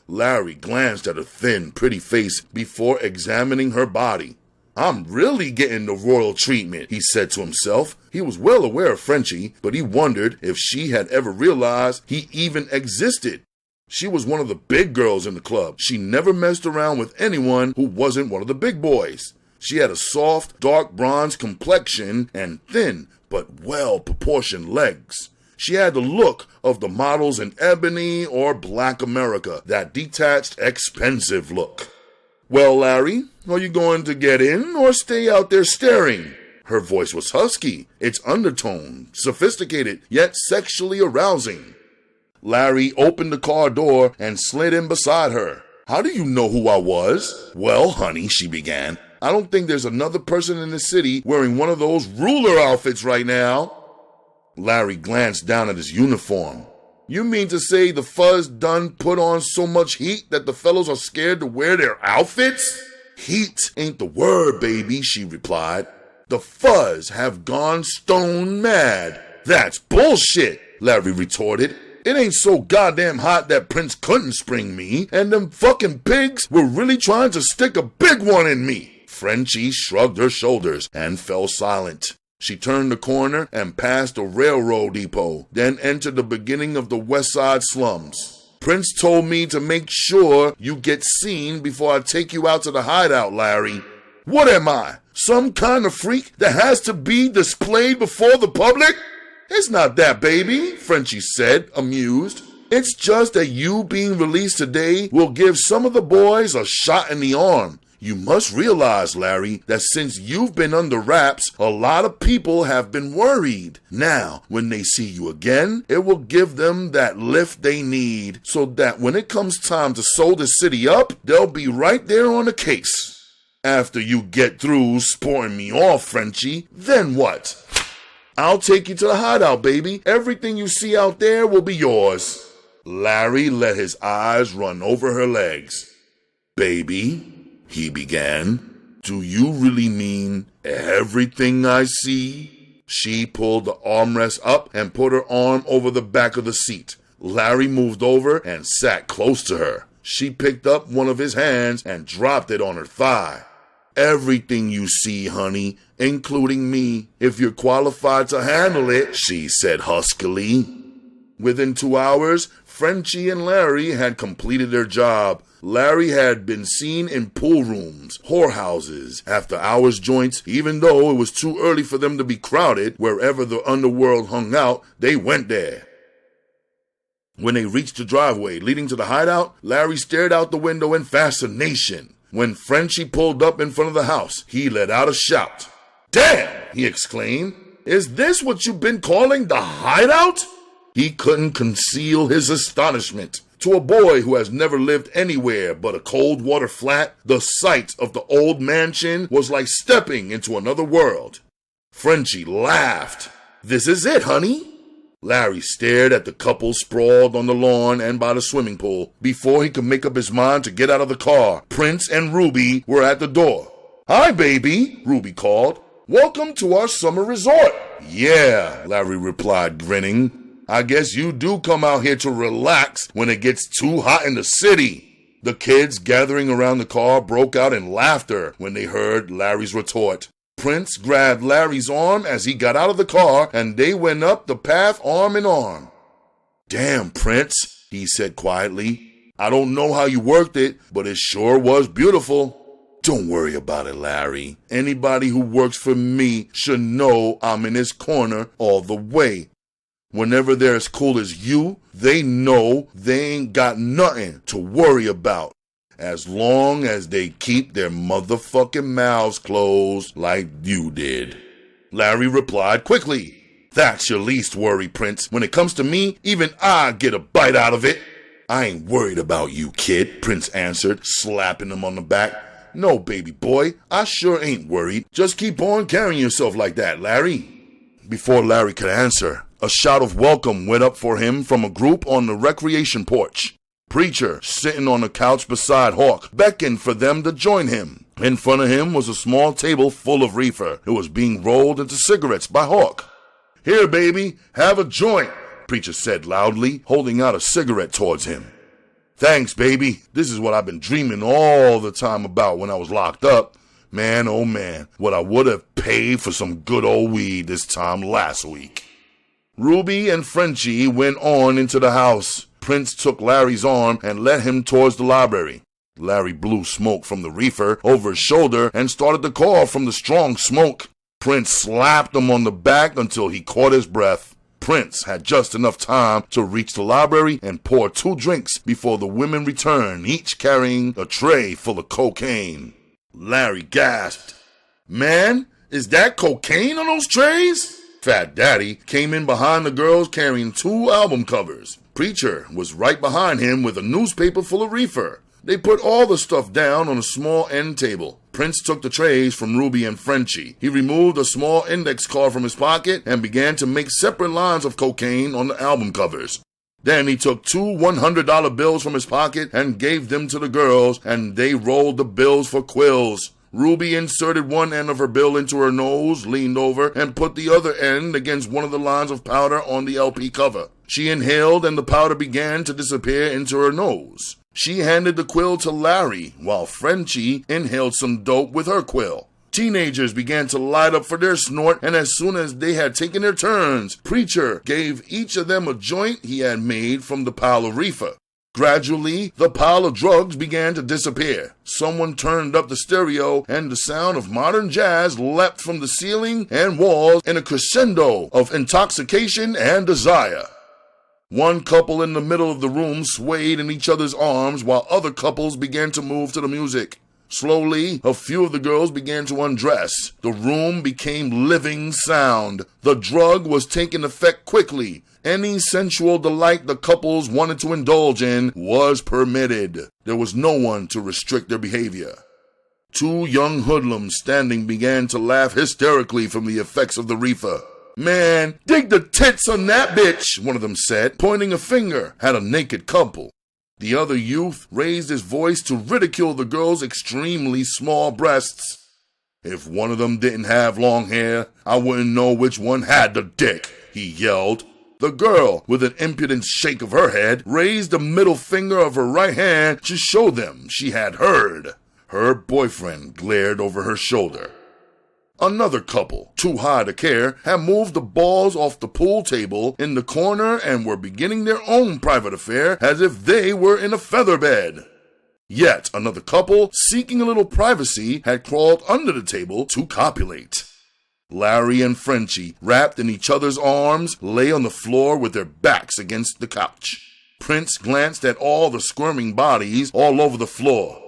S1: Larry glanced at her thin, pretty face before examining her body. "I'm really getting the royal treatment," he said to himself. He was well aware of Frenchie, but he wondered if she had ever realized he even existed. She was one of the big girls in the club. She never messed around with anyone who wasn't one of the big boys. She had a soft, dark bronze complexion and thin but well-proportioned legs. She had the look of the models in Ebony or Black America, that detached, expensive look. "Well, Larry, are you going to get in or stay out there staring?" Her voice was husky, its undertone sophisticated yet sexually arousing. Larry opened the car door and slid in beside her. How do you know who I was? Well, honey, she began, I don't think there's another person in the city wearing one of those ruler outfits right now. Larry glanced down at his uniform. You mean to say the fuzz done put on so much heat that the fellows are scared to wear their outfits? Heat ain't the word, baby, she replied. The fuzz have gone stone mad. That's bullshit, Larry retorted. It ain't so goddamn hot that Prince couldn't spring me, and them fucking pigs were really trying to stick a big one in me. Frenchie shrugged her shoulders and fell silent. She turned the corner and passed a railroad depot, then entered the beginning of the West Side slums. Prince told me to make sure you get seen before I take you out to the hideout, Larry. What am I, some kind of freak that has to be displayed before the public? It's not that, baby, Frenchie said, amused. It's just that you being released today will give some of the boys a shot in the arm. You must realize, Larry, that since you've been under wraps, a lot of people have been worried. Now, when they see you again, it will give them that lift they need, so that when it comes time to sew the city up, they'll be right there on the case. After you get through sporting me off, Frenchie, then what? I'll take you to the hideout, baby. Everything you see out there will be yours. Larry let his eyes run over her legs. Baby, he began, do you really mean everything I see? She pulled the armrest up and put her arm over the back of the seat. Larry moved over and sat close to her. She picked up one of his hands and dropped it on her thigh. Everything you see, honey, including me, if you're qualified to handle it, she said huskily. Within 2 hours, Frenchie and Larry had completed their job. Larry had been seen in pool rooms, whorehouses, after-hours joints. Even though it was too early for them to be crowded, wherever the underworld hung out, they went there. When they reached the driveway leading to the hideout, Larry stared out the window in fascination. When Frenchie pulled up in front of the house, he let out a shout. Damn, he exclaimed. Is this what you've been calling the hideout? He couldn't conceal his astonishment. To a boy who has never lived anywhere but a cold water flat, the sight of the old mansion was like stepping into another world. Frenchie laughed. This is it, honey. Larry stared at the couple sprawled on the lawn and by the swimming pool. Before he could make up his mind to get out of the car, Prince and Ruby were at the door. Hi, baby, Ruby called. Welcome to our summer resort. Yeah, Larry replied, grinning. I guess you do come out here to relax when it gets too hot in the city. The kids gathering around the car broke out in laughter when they heard Larry's retort. Prince grabbed Larry's arm as he got out of the car, and they went up the path arm in arm. Damn, Prince, he said quietly. I don't know how you worked it, but it sure was beautiful. Don't worry about it, Larry. Anybody who works for me should know I'm in his corner all the way. Whenever they're as cool as you, they know they ain't got nothing to worry about. As long as they keep their motherfucking mouths closed like you did. Larry replied quickly. That's your least worry, Prince. When it comes to me, even I get a bite out of it. I ain't worried about you, kid, Prince answered, slapping him on the back. No, baby boy, I sure ain't worried. Just keep on carrying yourself like that, Larry. Before Larry could answer, a shout of welcome went up for him from a group on the recreation porch. Preacher, sitting on the couch beside Hawk, beckoned for them to join him. In front of him was a small table full of reefer. It was being rolled into cigarettes by Hawk. Here, baby, have a joint, Preacher said loudly, holding out a cigarette towards him. Thanks, baby. This is what I've been dreaming all the time about when I was locked up. Man, oh man, what I would have paid for some good old weed this time last week. Ruby and Frenchie went on into the house. Prince took Larry's arm and led him towards the library. Larry blew smoke from the reefer over his shoulder and started to cough from the strong smoke. Prince slapped him on the back until he caught his breath. Prince had just enough time to reach the library and pour 2 drinks before the women returned, each carrying a tray full of cocaine. Larry gasped. Man, is that cocaine on those trays? Fat Daddy came in behind the girls carrying 2 album covers. Preacher was right behind him with a newspaper full of reefer. They put all the stuff down on a small end table. Prince took the trays from Ruby and Frenchie. He removed a small index card from his pocket and began to make separate lines of cocaine on the album covers. Then he took 2 $100 bills from his pocket and gave them to the girls, and they rolled the bills for quills. Ruby inserted one end of her bill into her nose, leaned over, and put the other end against one of the lines of powder on the LP cover. She inhaled, and the powder began to disappear into her nose. She handed the quill to Larry, while Frenchie inhaled some dope with her quill. Teenagers began to light up for their snort, and as soon as they had taken their turns, Preacher gave each of them a joint he had made from the pile of reefer. Gradually, the pile of drugs began to disappear. Someone turned up the stereo, and the sound of modern jazz leapt from the ceiling and walls in a crescendo of intoxication and desire. One couple in the middle of the room swayed in each other's arms while other couples began to move to the music. Slowly, a few of the girls began to undress. The room became living sound. The drug was taking effect quickly. Any sensual delight the couples wanted to indulge in was permitted. There was no one to restrict their behavior. 2 young hoodlums standing began to laugh hysterically from the effects of the reefer. "Man, dig the tits on that bitch," one of them said, pointing a finger at a naked couple. The other youth raised his voice to ridicule the girl's extremely small breasts. "If one of them didn't have long hair, I wouldn't know which one had the dick," he yelled. The girl, with an impudent shake of her head, raised the middle finger of her right hand to show them she had heard. Her boyfriend glared over her shoulder. Another couple, too high to care, had moved the balls off the pool table in the corner and were beginning their own private affair as if they were in a feather bed. Yet another couple, seeking a little privacy, had crawled under the table to copulate. Larry and Frenchie, wrapped in each other's arms, lay on the floor with their backs against the couch. Prince glanced at all the squirming bodies all over the floor.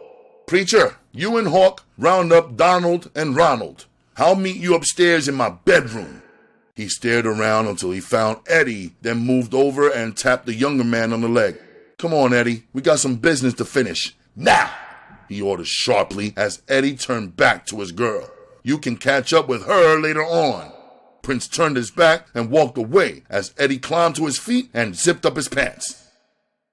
S1: "Preacher, you and Hawk round up Donald and Ronald. I'll meet you upstairs in my bedroom." He stared around until he found Eddie, then moved over and tapped the younger man on the leg. "Come on, Eddie. We got some business to finish. Now!" he ordered sharply as Eddie turned back to his girl. "You can catch up with her later on." Prince turned his back and walked away as Eddie climbed to his feet and zipped up his pants.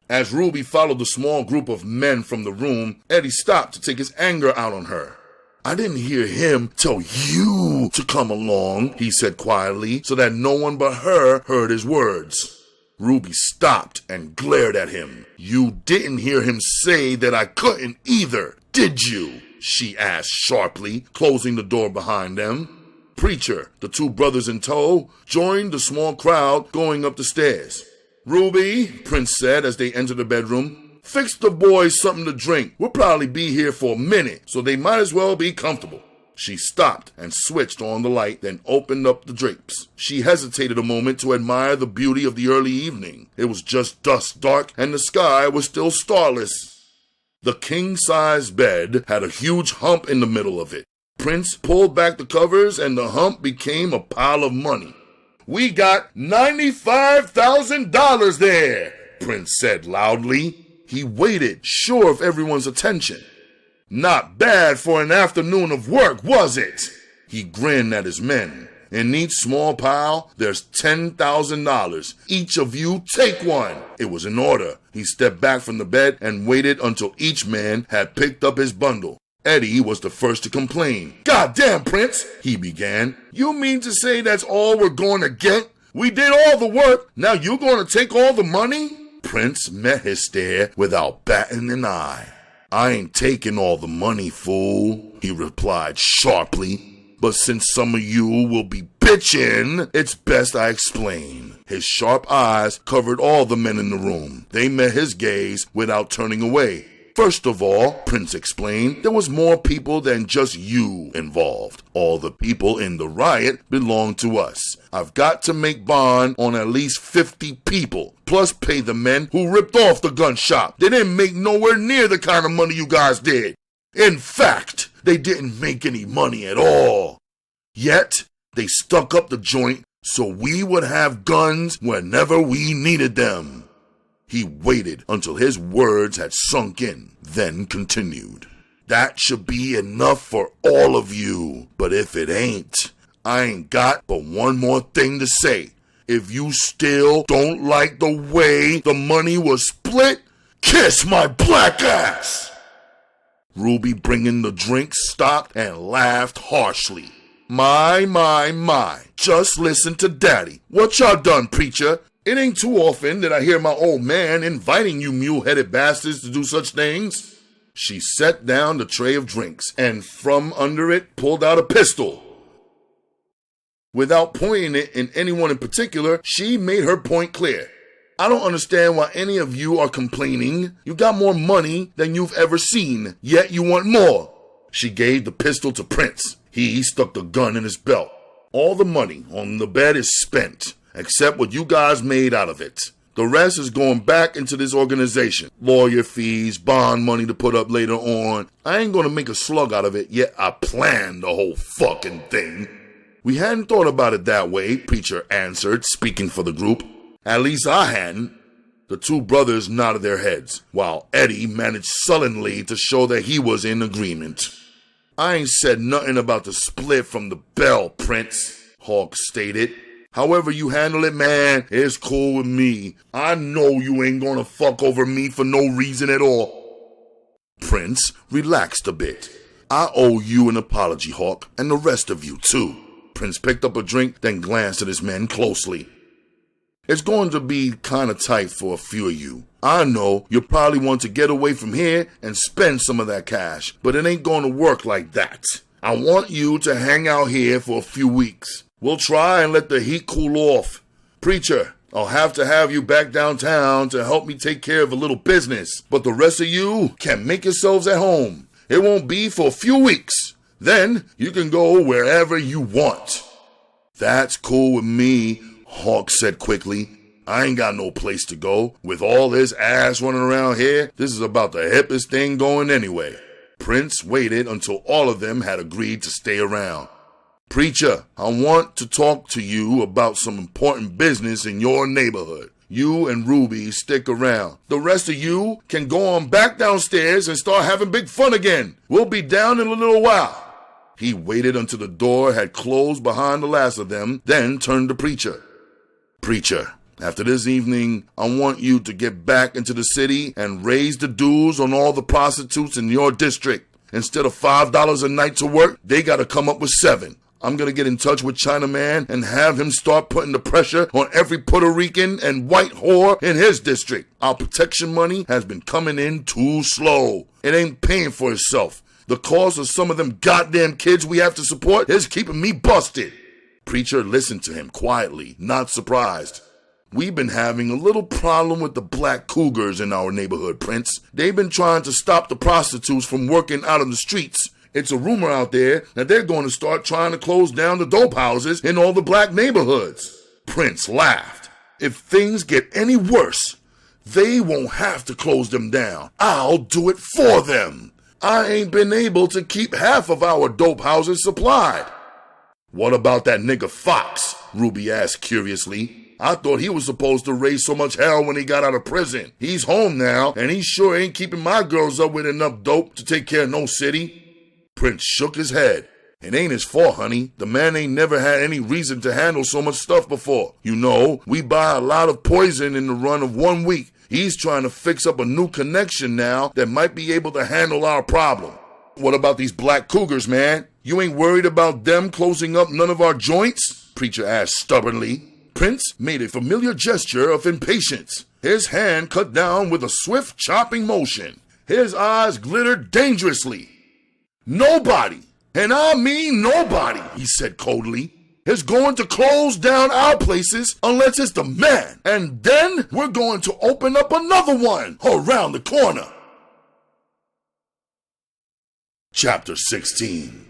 S1: As Ruby followed the small group of men from the room, Eddie stopped to take his anger out on her. "I didn't hear him tell you to come along," he said quietly, so that no one but her heard his words. Ruby stopped and glared at him. "You didn't hear him say that I couldn't either, did you?" she asked sharply, closing the door behind them. Preacher, the 2 brothers in tow, joined the small crowd going up the stairs. "Ruby," Prince said as they entered the bedroom, "fix the boys something to drink. We'll probably be here for a minute, so they might as well be comfortable." She stopped and switched on the light, then opened up the drapes. She hesitated a moment to admire the beauty of the early evening. It was just dusk dark, and the sky was still starless. The king-size bed had a huge hump in the middle of it. Prince pulled back the covers, and the hump became a pile of money. "We got $95,000 there," Prince said loudly. He waited, sure of everyone's attention. "Not bad for an afternoon of work, was it?" He grinned at his men. "In each small pile, there's $10,000. Each of you take one." It was in order. He stepped back from the bed and waited until each man had picked up his bundle. Eddie was the first to complain. "Goddamn, Prince," he began. "You mean to say that's all we're going to get? We did all the work. Now you're going to take all the money?" Prince met his stare without batting an eye. "I ain't taking all the money, fool," he replied sharply. "But since some of you will be bitching, it's best I explain." His sharp eyes covered all the men in the room. They met his gaze without turning away. "First of all," Prince explained, "there was more people than just you involved. All the people in the riot belong to us. I've got to make bond on at least 50 people, plus pay the men who ripped off the gun shop. They didn't make nowhere near the kind of money you guys did. In fact, they didn't make any money at all. Yet, they stuck up the joint so we would have guns whenever we needed them." He waited until his words had sunk in, then continued. That should be enough for all of you, but if it ain't, I ain't got but one more thing to say. If you still don't like the way the money was split, kiss my black ass! Ruby, bringing the drink, stopped and laughed harshly. My, just listen to Daddy. What y'all done, preacher? It ain't too often that I hear my old man inviting you mule-headed bastards to do such things. She set down the tray of drinks and from under it pulled out a pistol. Without pointing it in anyone in particular, she made her point clear. I don't understand why any of you are complaining. You got more money than you've ever seen, yet you want more. She gave the pistol to Prince. He stuck the gun in his belt. All the money on the bed is spent, except what you guys made out of it. The rest is going back into this organization. Lawyer fees, bond money to put up later on. I ain't gonna make a slug out of it, yet I planned the whole fucking thing. We hadn't thought about it that way, Preacher answered, speaking for the group. At least I hadn't. The two brothers nodded their heads, while Eddie managed sullenly to show that he was in agreement. I ain't said nothing about the split from the bell, Prince, Hawk stated. However you handle it, man, it's cool with me. I know you ain't gonna fuck over me for no reason at all. Prince relaxed a bit. I owe you an apology, Hawk, and the rest of you too. Prince picked up a drink, then glanced at his men closely. It's going to be kind of tight for a few of you. I know you'll probably want to get away from here and spend some of that cash, but it ain't going to work like that. I want you to hang out here for a few weeks. We'll try and let the heat cool off. Preacher, I'll have to have you back downtown to help me take care of a little business, but the rest of you can make yourselves at home. It won't be for a few weeks. Then you can go wherever you want. That's cool with me, Hawk said quickly. I ain't got no place to go. With all this ass running around here, this is about the hippest thing going anyway. Prince waited until all of them had agreed to stay around. Preacher, I want to talk to you about some important business in your neighborhood. You and Ruby stick around. The rest of you can go on back downstairs and start having big fun again. We'll be down in a little while. He waited until the door had closed behind the last of them, then turned to Preacher. Preacher, after this evening, I want you to get back into the city and raise the dues on all the prostitutes in your district. Instead of $5 a night to work, they gotta come up with $7. I'm gonna get in touch with Chinaman and have him start putting the pressure on every Puerto Rican and white whore in his district. Our protection money has been coming in too slow. It ain't paying for itself. The cost of some of them goddamn kids we have to support is keeping me busted. Preacher listened to him quietly, not surprised. We've been having a little problem with the black cougars in our neighborhood, Prince. They've been trying to stop the prostitutes from working out on the streets. It's a rumor out there that they're going to start trying to close down the dope houses in all the black neighborhoods. Prince laughed. If things get any worse, they won't have to close them down. I'll do it for them. I ain't been able to keep half of our dope houses supplied. What about that nigga Fox? Ruby asked curiously. I thought he was supposed to raise so much hell when he got out of prison. He's home now, and he sure ain't keeping my girls up with enough dope to take care of no city. Prince shook his head. It ain't his fault, honey. The man ain't never had any reason to handle so much stuff before. You know, we buy a lot of poison in the run of 1 week. He's trying to fix up a new connection now that might be able to handle our problem. What about these black cougars, man? You ain't worried about them closing up none of our joints? Preacher asked stubbornly. Prince made a familiar gesture of impatience. His hand cut down with a swift chopping motion. His eyes glittered dangerously. Nobody, and I mean nobody, he said coldly, is going to close down our places unless it's the man. And then we're going to open up another one around the corner. Chapter 16.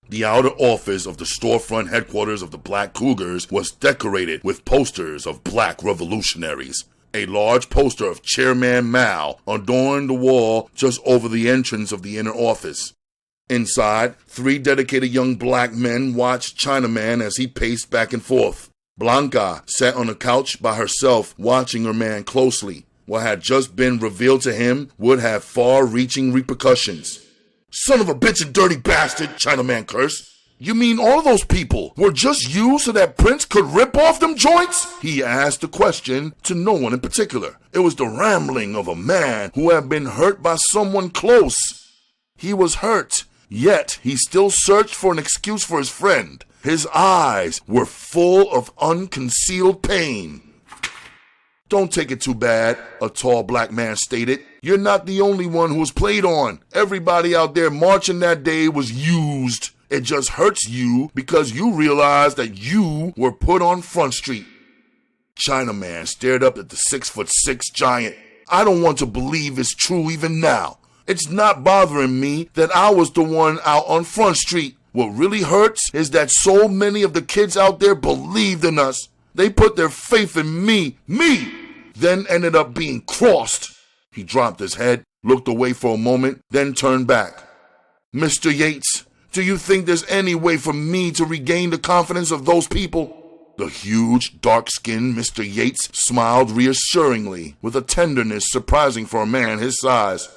S1: The outer office of the storefront headquarters of the Black Cougars was decorated with posters of black revolutionaries. A large poster of Chairman Mao adorned the wall just over the entrance of the inner office. Inside, 3 dedicated young black men watched Chinaman as he paced back and forth. Blanca sat on a couch by herself, watching her man closely. What had just been revealed to him would have far-reaching repercussions. "Son of a bitch and dirty bastard," Chinaman cursed. "You mean all those people were just used so that Prince could rip off them joints?" He asked the question to no one in particular. It was the rambling of a man who had been hurt by someone close. He was hurt, yet he still searched for an excuse for his friend. His eyes were full of unconcealed pain. "Don't take it too bad," a tall black man stated. "You're not the only one who was played on. Everybody out there marching that day was used. It just hurts you because you realize that you were put on Front Street." Chinaman stared up at the 6'6" giant. "I don't want to believe it's true even now. It's not bothering me that I was the one out on Front Street. What really hurts is that so many of the kids out there believed in us. They put their faith in me, then ended up being crossed." He dropped his head, looked away for a moment, then turned back. "Mr. Yates, do you think there's any way for me to regain the confidence of those people?" The huge, dark-skinned Mr. Yates smiled reassuringly, with a tenderness surprising for a man his size.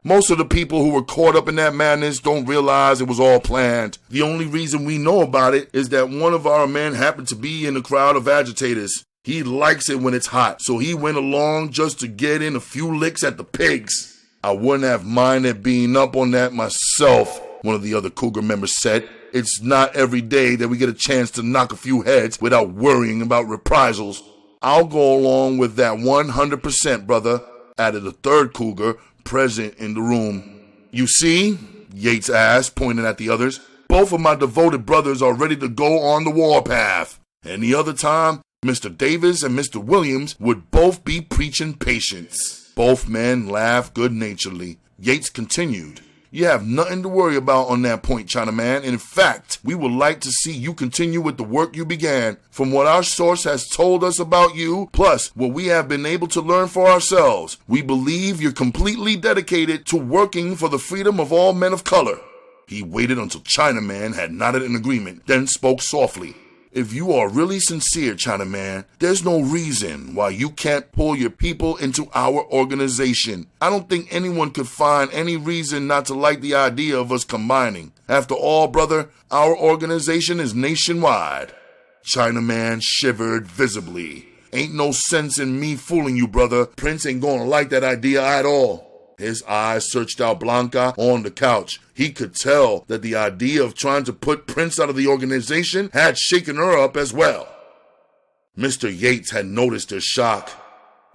S1: "Most of the people who were caught up in that madness don't realize it was all planned. The only reason we know about it is that one of our men happened to be in the crowd of agitators. He likes it when it's hot, so he went along just to get in a few licks at the pigs. I wouldn't have minded being up on that myself," one of the other Cougar members said. "It's not every day that we get a chance to knock a few heads without worrying about reprisals." "I'll go along with that 100%, brother," added a third Cougar present in the room. "You see," Yates asked, pointing at the others, "both of my devoted brothers are ready to go on the warpath. Any other time, Mr. Davis and Mr. Williams would both be preaching patience." Both men laughed good-naturedly. Yates continued, "You have nothing to worry about on that point, Chinaman. In fact, we would like to see you continue with the work you began. From what our source has told us about you, plus what we have been able to learn for ourselves, we believe you're completely dedicated to working for the freedom of all men of color." He waited until Chinaman had nodded in agreement, then spoke softly. "If you are really sincere, Chinaman, there's no reason why you can't pull your people into our organization. I don't think anyone could find any reason not to like the idea of us combining. After all, brother, our organization is nationwide." Chinaman shivered visibly. "Ain't no sense in me fooling you, brother. Prince ain't gonna like that idea at all." His eyes searched out Blanca on the couch. He could tell that the idea of trying to put Prince out of the organization had shaken her up as well. Mr. Yates had noticed her shock.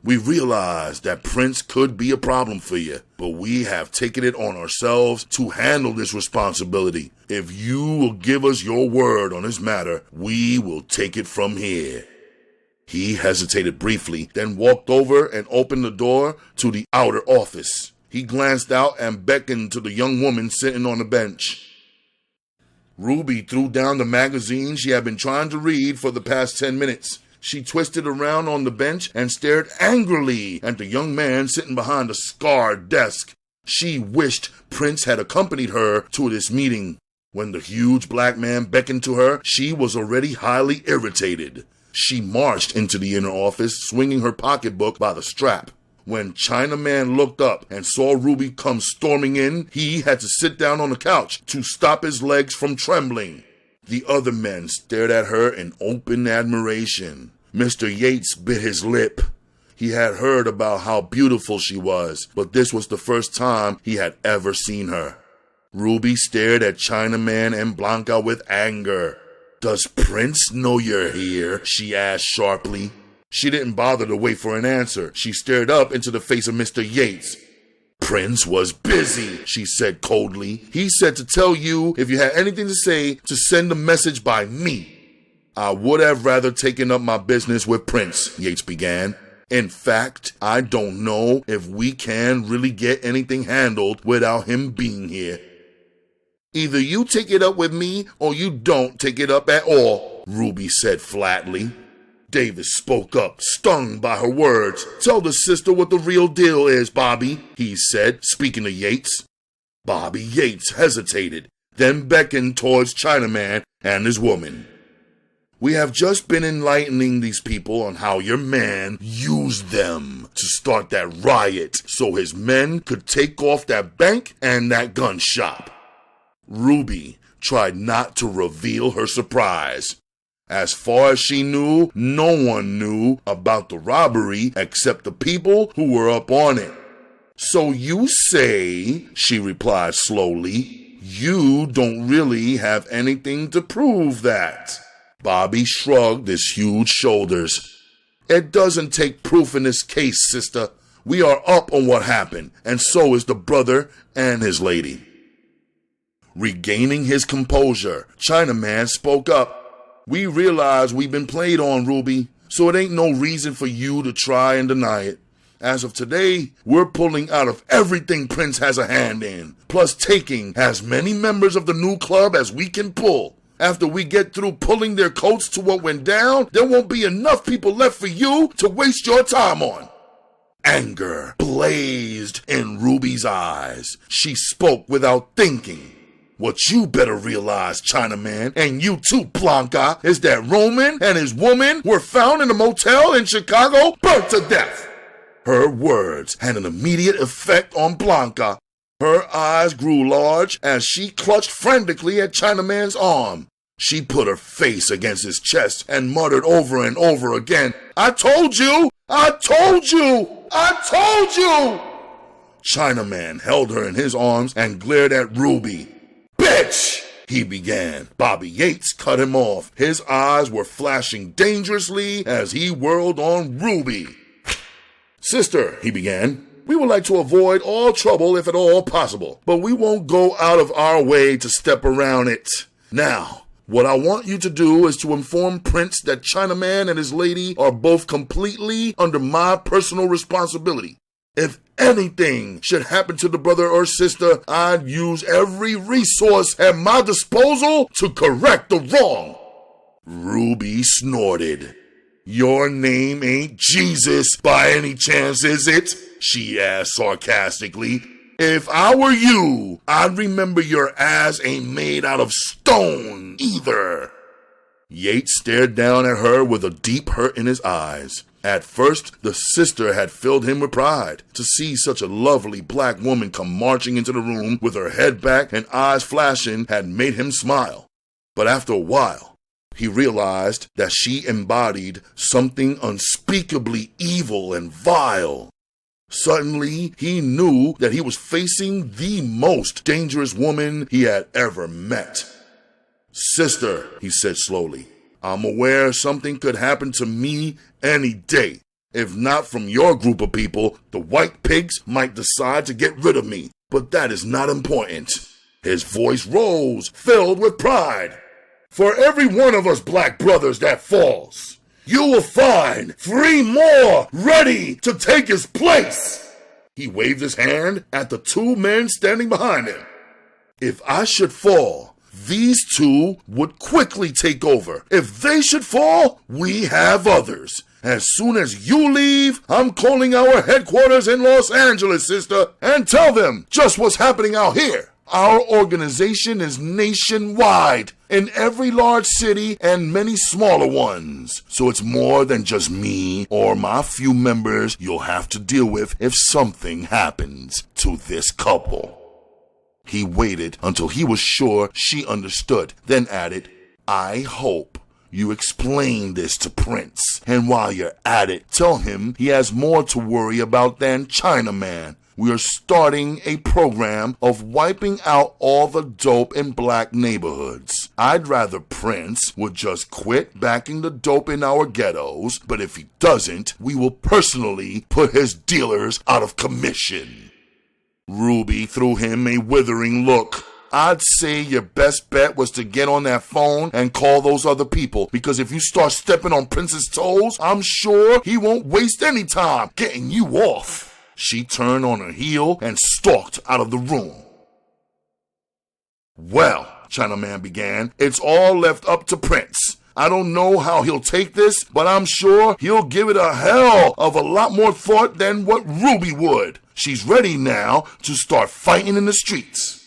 S1: "We realize that Prince could be a problem for you, but we have taken it on ourselves to handle this responsibility. If you will give us your word on this matter, we will take it from here." He hesitated briefly, then walked over and opened the door to the outer office. He glanced out and beckoned to the young woman sitting on the bench. Ruby threw down the magazine she had been trying to read for the past 10 minutes. She twisted around on the bench and stared angrily at the young man sitting behind a scarred desk. She wished Prince had accompanied her to this meeting. When the huge black man beckoned to her, she was already highly irritated. She marched into the inner office, swinging her pocketbook by the strap. When Chinaman looked up and saw Ruby come storming in, he had to sit down on the couch to stop his legs from trembling. The other men stared at her in open admiration. Mr. Yates bit his lip. He had heard about how beautiful she was, but this was the first time he had ever seen her. Ruby stared at Chinaman and Blanca with anger. "Does Prince know you're here?" she asked sharply. She didn't bother to wait for an answer. She stared up into the face of Mr. Yates. "Prince was busy," she said coldly. "He said to tell you if you had anything to say to send a message by me." "I would have rather taken up my business with Prince," Yates began. "In fact, I don't know if we can really get anything handled without him being here." "Either you take it up with me or you don't take it up at all," Ruby said flatly. Davis spoke up, stung by her words. "Tell the sister what the real deal is, Bobby," he said, speaking to Yates. Bobby Yates hesitated, then beckoned towards Chinaman and his woman. We have just been enlightening these people on how your man used them to start that riot so his men could take off that bank and that gun shop. Ruby tried not to reveal her surprise. As far as she knew, no one knew about the robbery except the people who were up on it. So you say, she replied slowly, you don't really have anything to prove that. Bobby shrugged his huge shoulders. It doesn't take proof in this case, sister. We are up on what happened, and so is the brother and his lady. Regaining his composure, Chinaman spoke up. We realize we've been played on, Ruby, so it ain't no reason for you to try and deny it. As of today, we're pulling out of everything Prince has a hand in, plus taking as many members of the new club as we can pull. After we get through pulling their coats to what went down, there won't be enough people left for you to waste your time on. Anger blazed in Ruby's eyes. She spoke without thinking. What you better realize, Chinaman, and you too, Blanca, is that Ronin and his woman were found in a motel in Chicago, burnt to death. Her words had an immediate effect on Blanca. Her eyes grew large as she clutched frantically at Chinaman's arm. She put her face against his chest and muttered over and over again, I told you! I told you! I told you! Chinaman held her in his arms and glared at Ruby. Bitch! He began. Bobby Yates cut him off. His eyes were flashing dangerously as he whirled on Ruby. Sister, he began, we would like to avoid all trouble if at all possible, but we won't go out of our way to step around it. Now, what I want you to do is to inform Prince that Chinaman and his lady are both completely under my personal responsibility. If anything should happen to the brother or sister, I'd use every resource at my disposal to correct the wrong. Ruby snorted. Your name ain't Jesus by any chance, is it? She asked sarcastically. If I were you, I'd remember your ass ain't made out of stone either. Yates stared down at her with a deep hurt in his eyes. At first, the sister had filled him with pride. To see such a lovely black woman come marching into the room with her head back and eyes flashing had made him smile. But after a while, he realized that she embodied something unspeakably evil and vile. Suddenly, he knew that he was facing the most dangerous woman he had ever met. Sister, he said slowly, I'm aware something could happen to me any day. If not from your group of people, the white pigs might decide to get rid of me. But that is not important. His voice rose, filled with pride. For every one of us black brothers that falls, you will find 3 more ready to take his place. He waved his hand at the 2 men standing behind him. If I should fall, these 2 would quickly take over. If they should fall, we have others. As soon as you leave, I'm calling our headquarters in Los Angeles, sister, and tell them just what's happening out here. Our organization is nationwide, in every large city and many smaller ones. So it's more than just me or my few members you'll have to deal with if something happens to this couple. He waited until he was sure she understood, then added, I hope you explain this to Prince. And while you're at it, tell him he has more to worry about than Chinaman. We are starting a program of wiping out all the dope in black neighborhoods. I'd rather Prince would just quit backing the dope in our ghettos, but if he doesn't, we will personally put his dealers out of commission. Ruby threw him a withering look. I'd say your best bet was to get on that phone and call those other people, because if you start stepping on Prince's toes, I'm sure he won't waste any time getting you off. She turned on her heel and stalked out of the room. Well, Chinaman began, it's all left up to Prince. I don't know how he'll take this, but I'm sure he'll give it a hell of a lot more thought than what Ruby would. She's ready now to start fighting in the streets.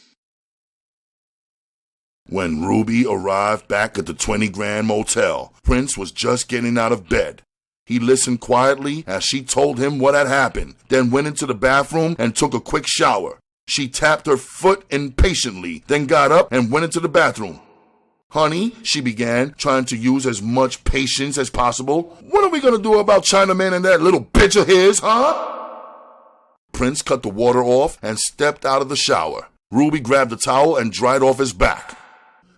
S1: When Ruby arrived back at the 20 Grand Motel, Prince was just getting out of bed. He listened quietly as she told him what had happened, then went into the bathroom and took a quick shower. She tapped her foot impatiently, then got up and went into the bathroom. "Honey," she began, trying to use as much patience as possible, "what are we gonna do about Chinaman and that little bitch of his, huh?" Prince cut the water off and stepped out of the shower. Ruby grabbed a towel and dried off his back.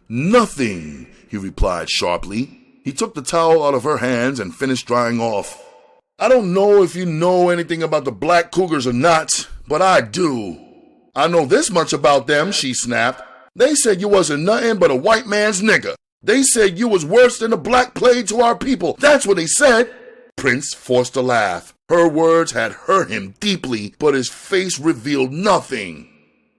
S1: "Nothing," he replied sharply. He took the towel out of her hands and finished drying off. "I don't know if you know anything about the Black Cougars or not, but I do." "I know this much about them," she snapped. "They said you wasn't nothing but a white man's nigger. They said you was worse than the Black Plague to our people. That's what they said." Prince forced a laugh. Her words had hurt him deeply, but his face revealed nothing.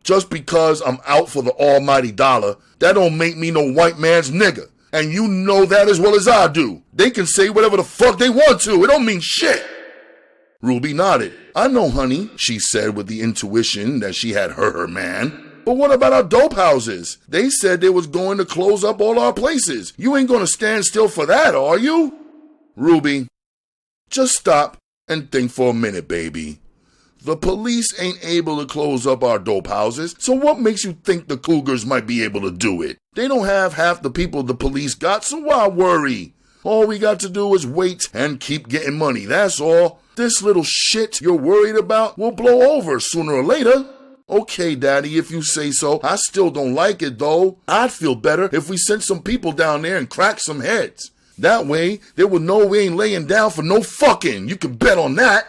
S1: "Just because I'm out for the almighty dollar, that don't make me no white man's nigger. And you know that as well as I do. They can say whatever the fuck they want to. It don't mean shit." Ruby nodded. "I know, honey," she said with the intuition that she had hurt her man. "But what about our dope houses? They said they was going to close up all our places. You ain't going to stand still for that, are you?" "Ruby, just stop and think for a minute, baby. The police ain't able to close up our dope houses, so what makes you think the Cougars might be able to do it? They don't have half the people the police got, so why worry? All we got to do is wait and keep getting money, that's all. This little shit you're worried about will blow over sooner or later." "Okay, Daddy, if you say so. I still don't like it, though. I'd feel better if we sent some people down there and cracked some heads. That way, they would know we ain't laying down for no fucking. You can bet on that."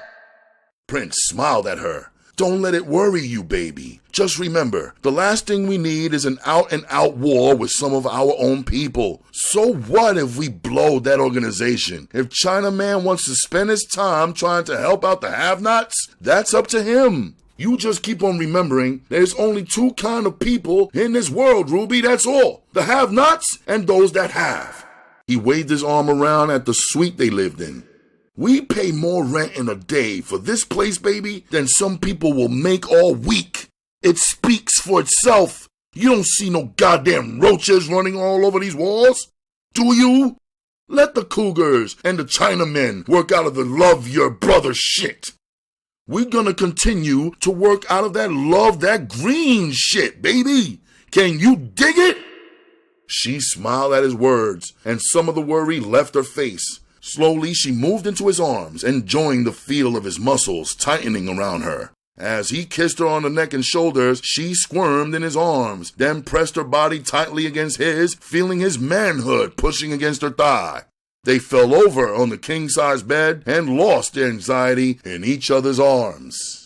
S1: Prince smiled at her. "Don't let it worry you, baby. Just remember, the last thing we need is an out-and-out war with some of our own people. So what if we blow that organization? If Chinaman wants to spend his time trying to help out the have-nots, that's up to him. You just keep on remembering there's only two kind of people in this world, Ruby, that's all. The have-nots and those that have." He waved his arm around at the suite they lived in. "We pay more rent in a day for this place, baby, than some people will make all week. It speaks for itself. You don't see no goddamn roaches running all over these walls, do you? Let the Cougars and the Chinamen work out of the love your brother shit. We're gonna continue to work out of that love that green shit, baby. Can you dig it?" She smiled at his words, and some of the worry left her face. Slowly, she moved into his arms, enjoying the feel of his muscles tightening around her. As he kissed her on the neck and shoulders, she squirmed in his arms, then pressed her body tightly against his, feeling his manhood pushing against her thigh. They fell over on the king-size bed and lost their anxiety in each other's arms.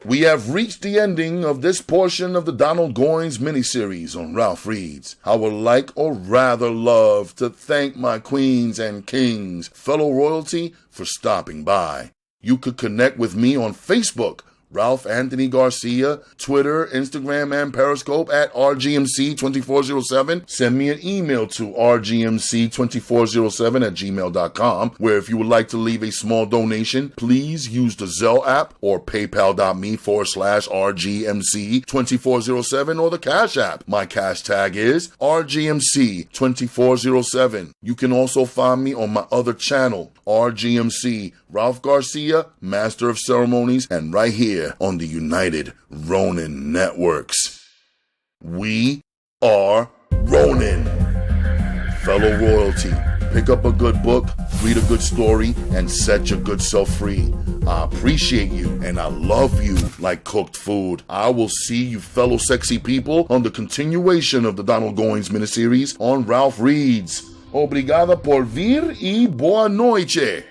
S1: We have reached the ending of this portion of the Donald Goines miniseries on Ralph Reads. I would like, or rather love, to thank my queens and kings, fellow royalty, for stopping by. You could connect with me on Facebook, Ralph Anthony Garcia, Twitter, Instagram, and Periscope at RGMC2407. Send me an email to rgmc2407@gmail.com, where if you would like to leave a small donation, please use the Zelle app or paypal.me/RGMC2407 or the Cash app. My cash tag is RGMC2407. You can also find me on my other channel, RGMC, Ralph Garcia, Master of Ceremonies, and right here on the United Ronin Networks. We are Ronin. Fellow royalty, pick up a good book, read a good story, and set your good self free. I appreciate you, and I love you like cooked food. I will see you fellow sexy people on the continuation of the Donald Goines miniseries on Ralph Reads. Obrigada por vir e boa noite.